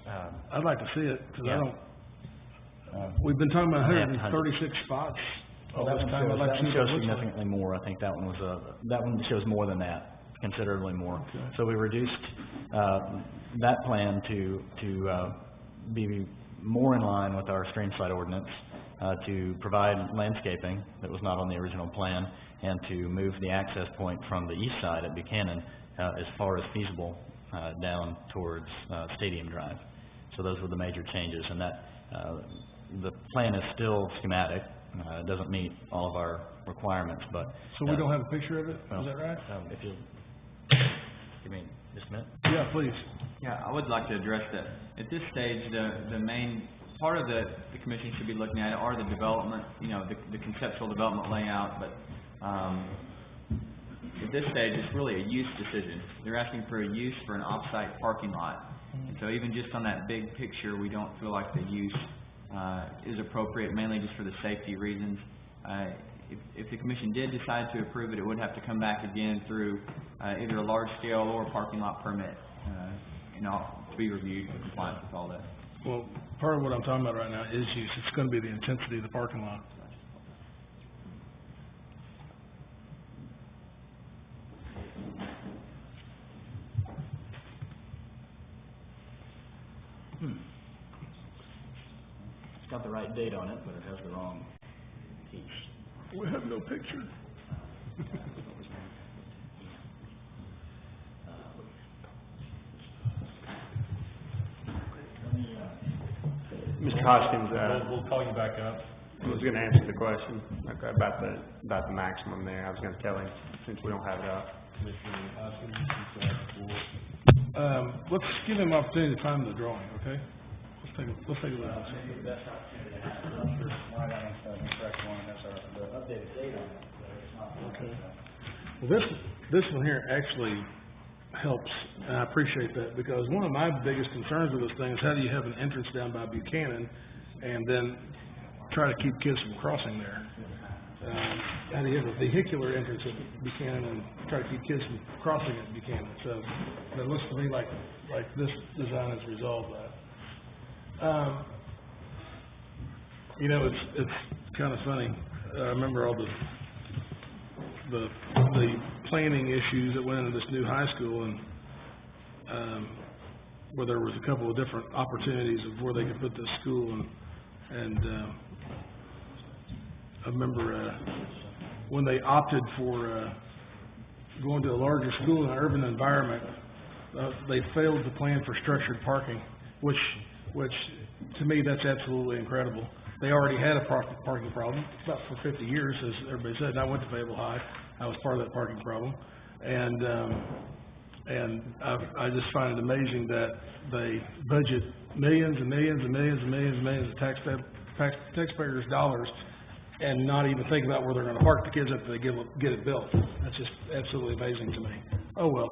I'd like to see it, because yeah. I don't... We've been talking about 136 spots all this time. I'd like to see shows what it looks significantly more. I think that one shows more than that, considerably more. Okay. So we reduced that plan to be more in line with our streamside ordinance, to provide landscaping that was not on the original plan, and to move the access point from the east side at Buchanan as far as feasible down towards Stadium Drive. So those were the major changes, and that the plan is still schematic. It doesn't meet all of our requirements, but... So we don't have a picture of it? Well, is that right? If you'll give me just a minute. Yeah, please. Yeah, I would like to address that. At this stage, the main part of the commission should be looking at are the development, the conceptual development layout, but at this stage, it's really a use decision. They're asking for a use for an off-site parking lot. And so even just on that big picture, we don't feel like the use is appropriate, mainly just for the safety reasons. If the commission did decide to approve it, it would have to come back again through either a large-scale or parking lot permit, to be reviewed for compliance with all that. Well, part of what I'm talking about right now is use. It's going to be the intensity of the parking lot. It's got the right date on it, but it has the wrong piece. We have no picture. Mr. Hoskins, We'll call you back up. I was going to answer the question about the maximum there. I was going to tell him, since we don't have it up. Mr. Hoskins, Let's give him an opportunity to find the drawing, okay? Let's take a look at this. Okay. Well, this one here actually helps, and I appreciate that, because one of my biggest concerns with this thing is how do you have an entrance down by Buchanan and then try to keep kids from crossing there? How do you have a vehicular entrance at Buchanan and try to keep kids from crossing at Buchanan? So it looks to me like this design has resolved that. It's kind of funny. I remember all the planning issues that went into this new high school, and where there was a couple of different opportunities of where they could put this school, and I remember when they opted for going to a larger school in an urban environment, they failed to plan for structured parking, which to me that's absolutely incredible. They already had a parking problem about for 50 years, as everybody said. And I went to Fayetteville High. I was part of that parking problem, and I just find it amazing that they budget millions and millions and millions and millions and millions of taxpayers' dollars and not even think about where they're going to park the kids after they get it built. That's just absolutely amazing to me. Oh well.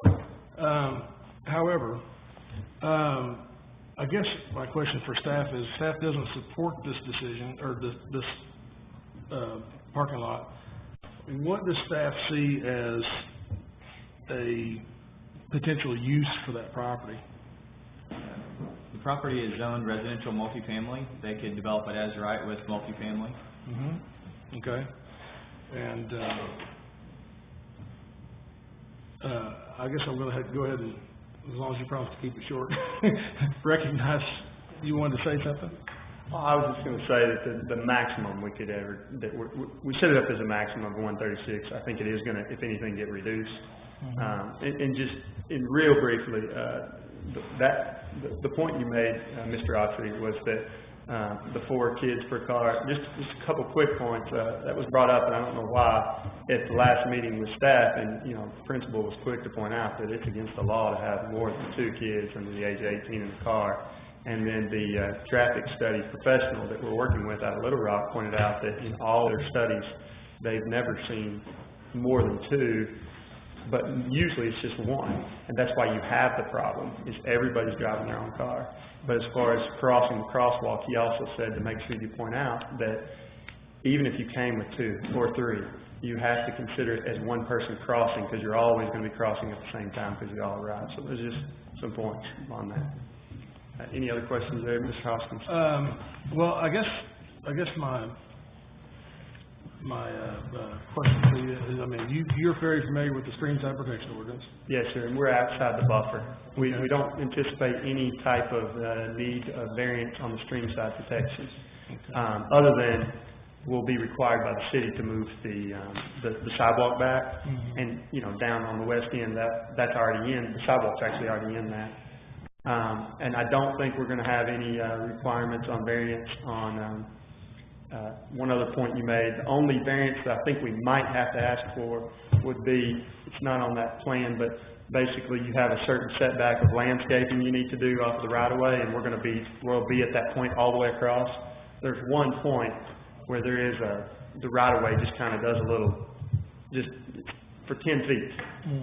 However, I guess my question for staff is, staff doesn't support this decision, or this parking lot. What does staff see as a potential use for that property? The property is zoned residential multifamily. They could develop it as right with multifamily. Mm-hmm. Okay. And I guess I'm going to go ahead and, as long as you promise to keep it short, recognize you wanted to say something? Well, I was just going to say that the maximum we could ever, we set it up as a maximum of 136. I think it is going to, if anything, get reduced. Mm-hmm. And just real briefly, the point you made, Mr. Autry, was that the 4 kids per car. Just a couple quick points that was brought up, and I don't know why, at the last meeting with staff, and the principal was quick to point out that it's against the law to have more than 2 kids under the age of 18 in the car. And then the traffic study professional that we're working with out of Little Rock pointed out that in all their studies, they've never seen more than 2, but usually it's just 1. And that's why you have the problem, is everybody's driving their own car. But as far as crossing the crosswalk, he also said to make sure you point out that even if you came with 2 or 3, you have to consider it as one person crossing, because you're always going to be crossing at the same time because you all ride. So there's just some points on that. Any other questions there, Mr. Hoskins? Well, I guess my question to you is, I mean, you're very familiar with the streamside protection ordinance. Yes, sir, and we're outside the buffer. We don't anticipate any type of need of variance on the streamside protection, other than we'll be required by the city to move the sidewalk back, mm-hmm. and down on the west end, that's already in. The sidewalk's actually already in that. And I don't think we're going to have any requirements on variance on one other point you made. The only variance that I think we might have to ask for would be, it's not on that plan, but basically you have a certain setback of landscaping you need to do off the right-of-way, and we'll be at that point all the way across. There's one point where there is the right-of-way just kind of does a little, just for 10 feet.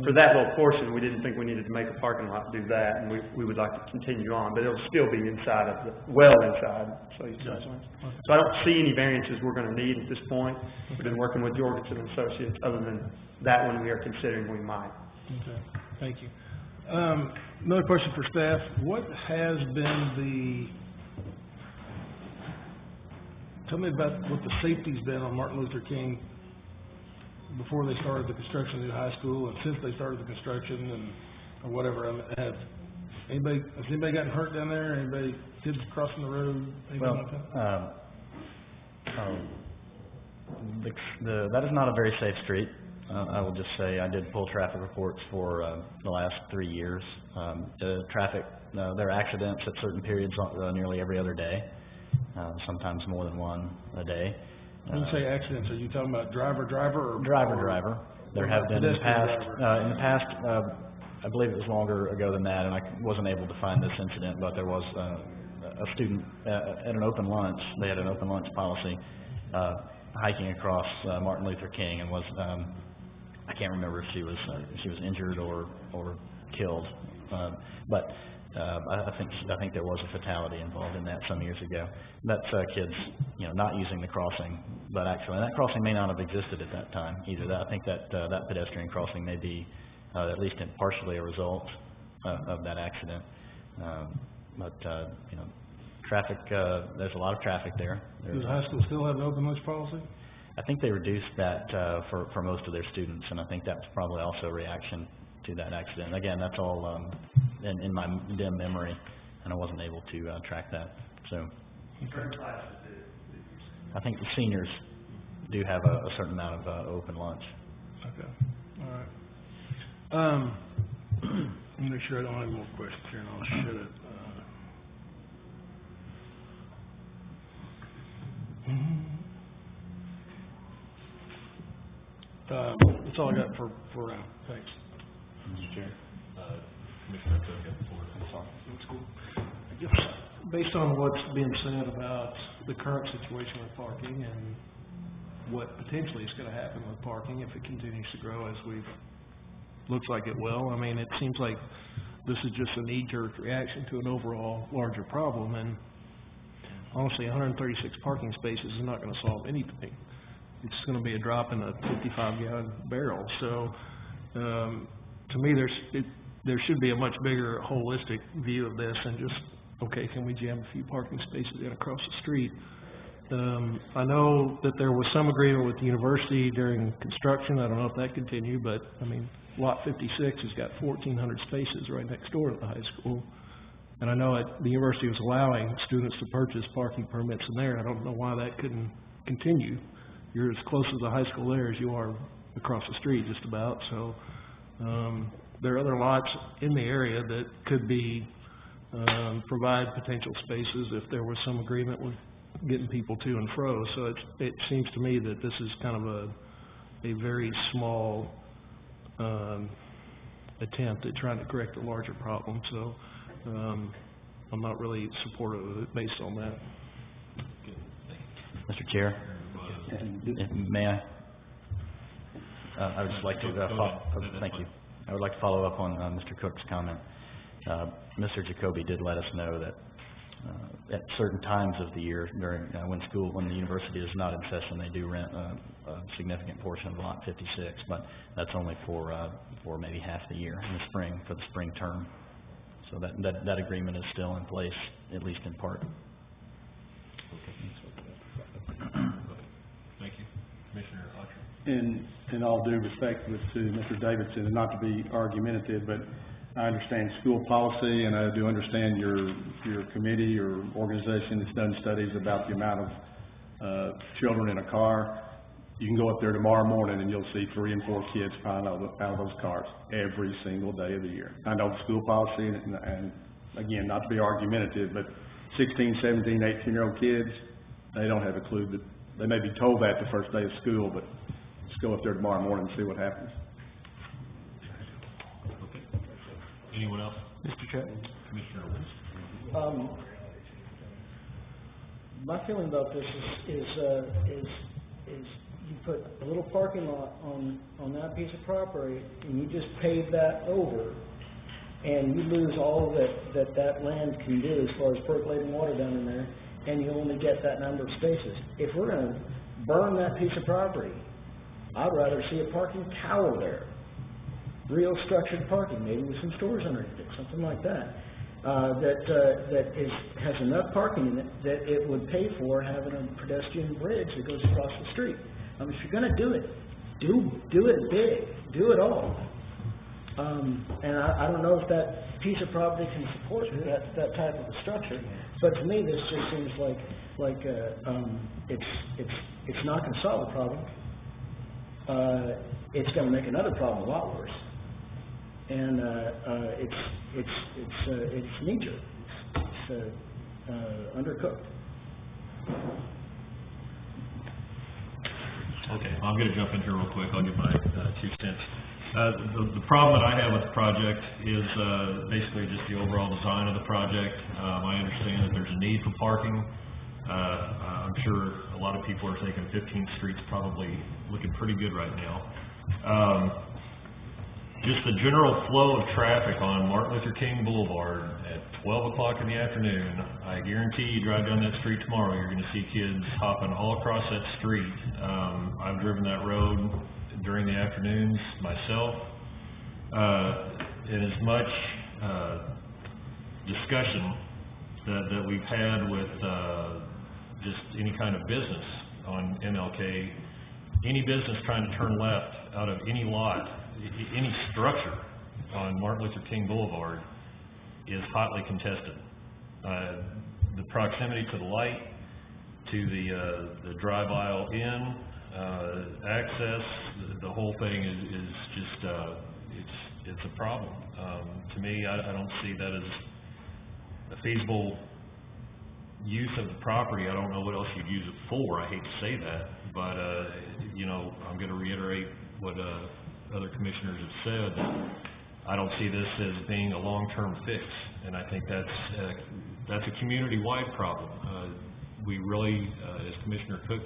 For that little portion, we didn't think we needed to make a parking lot to do that, and we would like to continue on, but it'll still be inside of the, well inside, so you see what I'm saying? So I don't see any variances we're gonna need at this point. We've been working with Jorgensen and Associates, other than that one we are considering we might. Okay, thank you. Another question for staff. What has been tell me about what the safety's been on Martin Luther King before they started the construction of the new high school, and since they started the construction, and or whatever. Has anybody gotten hurt down there? Anybody, kids crossing the road? Anything like that? That is not a very safe street. I will just say I did pull traffic reports for the last 3 years. There are accidents at certain periods nearly every other day, sometimes more than one a day. When you say accidents, are you talking about driver or driver? There have been in the past. I believe it was longer ago than that, and I wasn't able to find this incident, but there was a student at an open lunch. They had an open lunch policy, hiking across Martin Luther King, and was I can't remember if she was injured or killed, but I think there was a fatality involved in that some years ago. That's kids, not using the crossing, but actually that crossing may not have existed at that time either. I think that pedestrian crossing may be at least partially a result of that accident. Traffic. There's a lot of traffic there. Does the high school still have an open lunch policy? I think they reduced that for most of their students, and I think that's probably also a reaction to that accident. Again, that's all in my dim memory, and I wasn't able to track that. So I think the seniors do have a certain amount of open lunch. Okay. All right. Let me make sure I don't have any more questions here, and I'll shut it. That's all I got for now. Thanks. Mr. Chair. Commissioner Cook got the floor. I'm sorry. That's cool. I guess based on what's being said about the current situation with parking and what potentially is going to happen with parking if it continues to grow as looks like it will. I mean, it seems like this is just a knee-jerk reaction to an overall larger problem, and honestly, 136 parking spaces is not going to solve anything. It's going to be a drop in a 55-gallon barrel. So, to me, there should be a much bigger holistic view of this than just, okay, can we jam a few parking spaces in across the street? I know that there was some agreement with the university during construction. I don't know if that continued, but I mean, Lot 56 has got 1,400 spaces right next door to the high school. And I know the university was allowing students to purchase parking permits in there. I don't know why that couldn't continue. You're as close to the high school there as you are across the street, just about. So there are other lots in the area that could be provide potential spaces if there was some agreement with getting people to and fro. So it seems to me that this is kind of a very small attempt at trying to correct a larger problem. So I'm not really supportive of it based on that. Mr. Chair, may I? I would just like to thank you. I would like to follow up on Mr. Cook's comment. Mr. Jacoby did let us know that at certain times of the year during when the university is not in session, they do rent a significant portion of Lot 56, but that's only for maybe half the year in the spring, for the spring term. So that agreement is still in place, at least in part. Thank you. Commissioner Autry. In all due respect to Mr. Davidson, and not to be argumentative, but I understand school policy, and I do understand your committee or organization that's done studies about the amount of children in a car. You can go up there tomorrow morning and you'll see 3 and 4 kids flying out of those cars every single day of the year. I know the school policy, and again, not to be argumentative, but 16, 17, 18-year-old kids, they don't have a clue. That they may be told that the first day of school, but just go up there tomorrow morning and see what happens. Okay. Anyone else? Mr. Chapman. Commissioner Lewis. My feeling about this is you put a little parking lot on that that piece of property and you just pave that over, and you lose all that land can do as far as percolating water down in there, and you only get that number of spaces. If we're gonna burn that piece of property, I'd rather see a parking tower there. Real structured parking, maybe with some stores underneath it, something like that. Has enough parking in it that it would pay for having a pedestrian bridge that goes across the street. I mean, if you're gonna do it, do it big, do it all. And I don't know if that piece of property can support that type of a structure, but to me, this just seems like it's not gonna solve the problem. It's gonna make another problem a lot worse. And it's knee-jerk. It's undercooked. Okay, I'm going to jump in here real quick. I'll give my 2 cents. The problem that I have with the project is basically just the overall design of the project. I understand that there's a need for parking. I'm sure a lot of people are thinking 15th Street's probably looking pretty good right now. Just the general flow of traffic on Martin Luther King Boulevard at 12 o'clock in the afternoon, I guarantee you drive down that street tomorrow, you're going to see kids hopping all across that street. I've driven that road during the afternoons myself. And as much discussion that we've had with just any kind of business on MLK, any business trying to turn left out of any lot, any structure on Martin Luther King Boulevard is hotly contested. The proximity to the light, to the drive aisle in, access, the whole thing is just, it's a problem. To me, I don't see that as a feasible use of the property. I don't know what else you'd use it for. I hate to say that, but, you know, I'm going to reiterate what other commissioners have said. I don't see this as being a long-term fix, and I think that's a community-wide problem. We really, as Commissioner Cook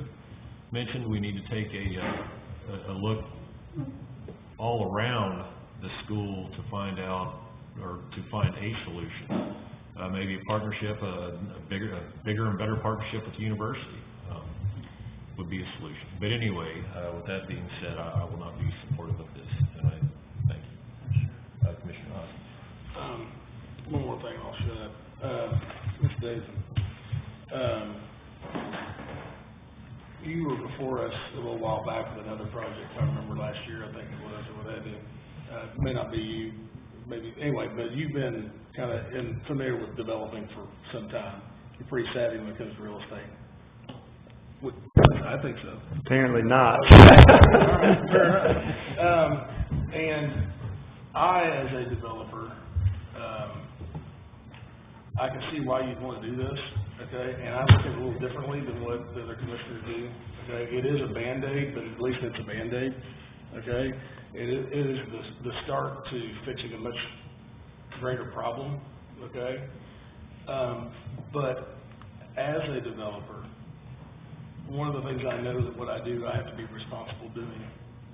mentioned, we need to take a look all around the school to find out, or to find a solution. Maybe a partnership, a bigger and better partnership with the university would be a solution. But anyway, with that being said, I will not be supportive of this, and I thank you. Commissioner Hodges. One more thing, I'll shut up. Mr. Davidson, you were before us a little while back with another project. I remember last year, I think it was, or what have you. It may not be you, maybe, anyway, but you've been kind of familiar with developing for some time. You're pretty savvy when it comes to real estate. I think so. Apparently not. And I, as a developer, I can see why you'd want to do this, okay? And I look at it a little differently than what the other commissioners do, okay? It is a Band-Aid, but at least it's a Band-Aid, okay? It is the start to fixing a much greater problem, okay? But as a developer, one of the things I know that what I do, I have to be responsible doing,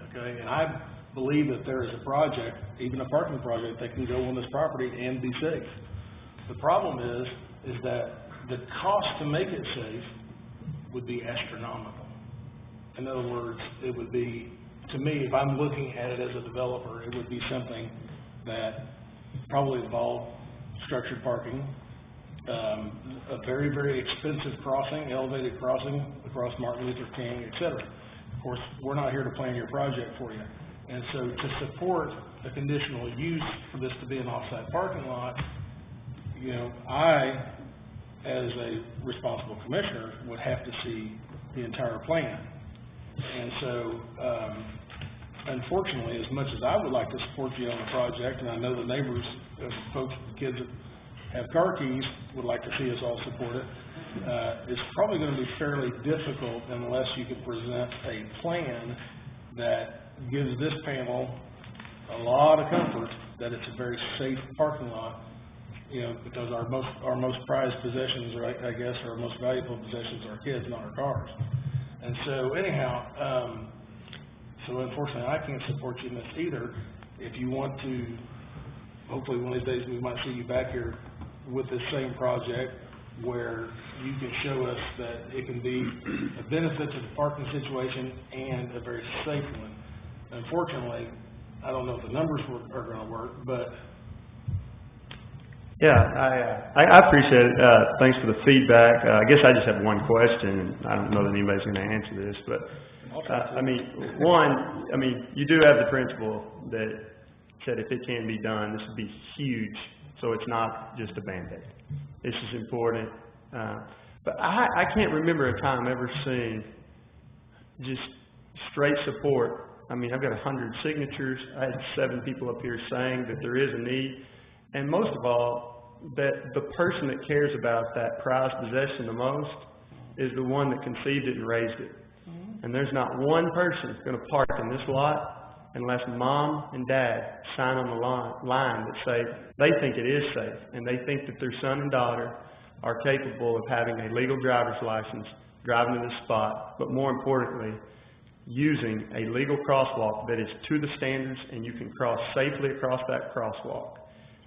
okay? And I believe that there is a project, even a parking project, that can go on this property and be safe. The problem is that the cost to make it safe would be astronomical. In other words, it would be, to me, if I'm looking at it as a developer, it would be something that probably involved structured parking, a very, very expensive crossing, elevated crossing across Martin Luther King, et cetera. Of course, we're not here to plan your project for you. And so to support a conditional use for this to be an off-site parking lot, you know, I, as a responsible commissioner, would have to see the entire plan. And so, unfortunately, as much as I would like to support you on the project, and I know the neighbors, folks, the kids that have car keys would like to see us all support it, it's probably going to be fairly difficult unless you can present a plan that gives this panel a lot of comfort that it's a very safe parking lot, you know, because our most prized possessions, right, I guess, our most valuable possessions are our kids, not our cars. And so anyhow, So unfortunately, I can't support you in this either. If you want to, hopefully one of these days we might see you back here with this same project where you can show us that it can be a benefit to the parking situation and a very safe one. Unfortunately, I don't know if the numbers are gonna work, but Yeah, I appreciate it. Thanks for the feedback. I guess I just have one question, and I don't know that anybody's going to answer this, but, you do have the principle that said if it can be done, this would be huge, so it's not just a Band-Aid. This is important. But I can't remember a time ever seeing just straight support. I've got 100 signatures. I had 7 people up here saying that there is a need. And most of all, that the person that cares about that prized possession the most is the one that conceived it and raised it. And there's not one person going to park in this lot unless mom and dad sign on the line that say they think it is safe and they think that their son and daughter are capable of having a legal driver's license, driving to the spot, but more importantly, using a legal crosswalk that is to the standards and you can cross safely across that crosswalk.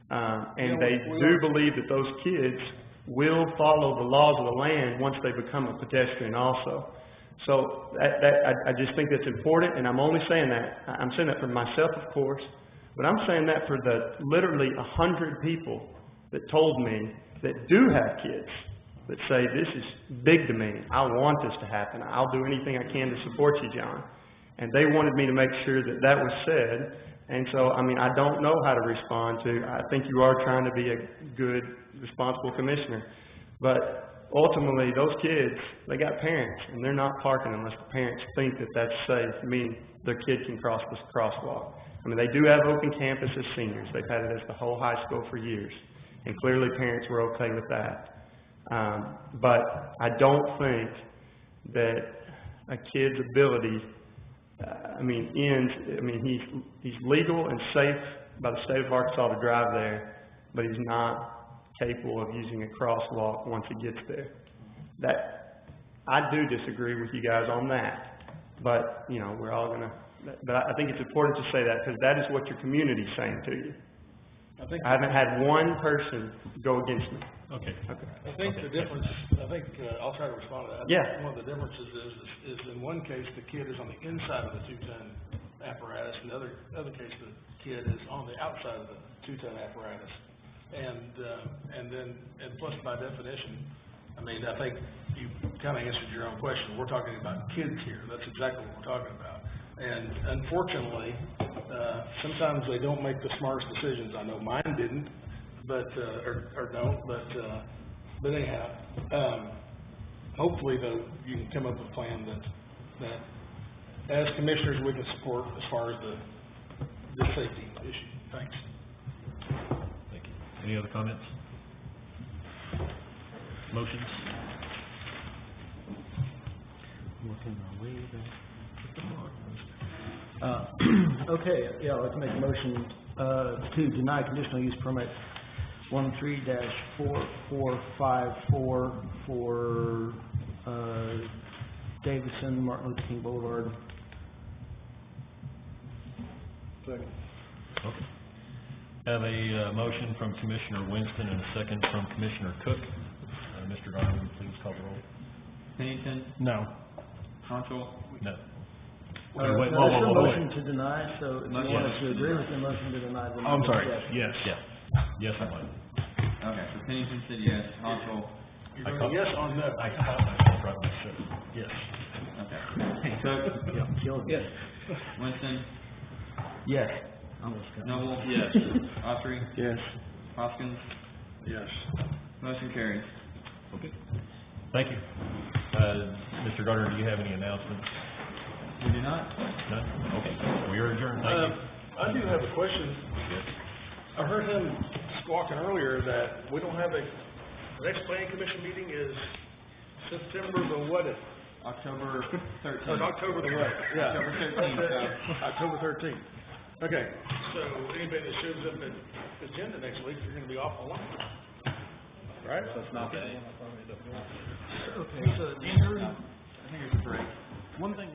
And they do believe that those kids will follow the laws of the land once they become a pedestrian also. So I just think that's important, and I'm only saying that. I'm saying that for myself, of course, but I'm saying that for the literally 100 people that told me that do have kids that say, this is big to me. I want this to happen. I'll do anything I can to support you, John. And they wanted me to make sure that that was said. And so, I don't know how to respond to. I think you are trying to be a good, responsible commissioner. But ultimately, those kids, they got parents, and they're not parking unless the parents think that that's safe, meaning their kid can cross this crosswalk. They do have open campus as seniors. They've had it as the whole high school for years. And clearly parents were okay with that. But I don't think that a kid's ability he's legal and safe by the state of Arkansas to drive there, but he's not capable of using a crosswalk once he gets there. That, I do disagree with you guys on that, but, we're all gonna, but I think it's important to say that because that is what your community's saying to you. I haven't had one person go against me. Okay. I think the difference, I'll try to respond to that. Yeah. One of the differences is in one case, the kid is on the inside of the 2-ton apparatus, and the other case, the kid is on the outside of the 2-ton apparatus. And plus by definition, I think you kind of answered your own question. We're talking about kids here. That's exactly what we're talking about. And unfortunately, sometimes they don't make the smartest decisions. I know mine didn't, but anyhow, hopefully though you can come up with a plan that as commissioners we can support as far as the safety issue. Thanks. Thank you. Any other comments? Motions? Okay, I'd like to make a motion to deny conditional use permit 13-4454 for Davison, Martin Luther King Boulevard. Second. Okay. Have a motion from Commissioner Winston and a second from Commissioner Cook. Mr. Garland, please call the roll. Pennington? No. Control? No. That's a motion to deny, so if you want us to agree with the motion to deny, then... I'm sorry, yes. Yes, I would. Okay, so Pennington said yes, Control? You're going yes or no? I caught myself right when I said yes. Okay. Cook? Yes. Winston? Yes. Noble? Yes. Autry? Yes. Hoskins? Yes. Motion carries. Okay. Thank you. Mr. Gardner, do you have any announcements? We do not. None? Okay. We are adjourned. Thank you. I do have a question. Yes. I heard him squawking earlier that we don't have the next planning commission meeting is September the what? October 13th. Or October the what? Yeah. October 13th. October 13th. Okay, so anybody that shows up at the agenda next week, you're gonna be off on one. Right? So it's not that. Okay, so I think it's a break. one thing.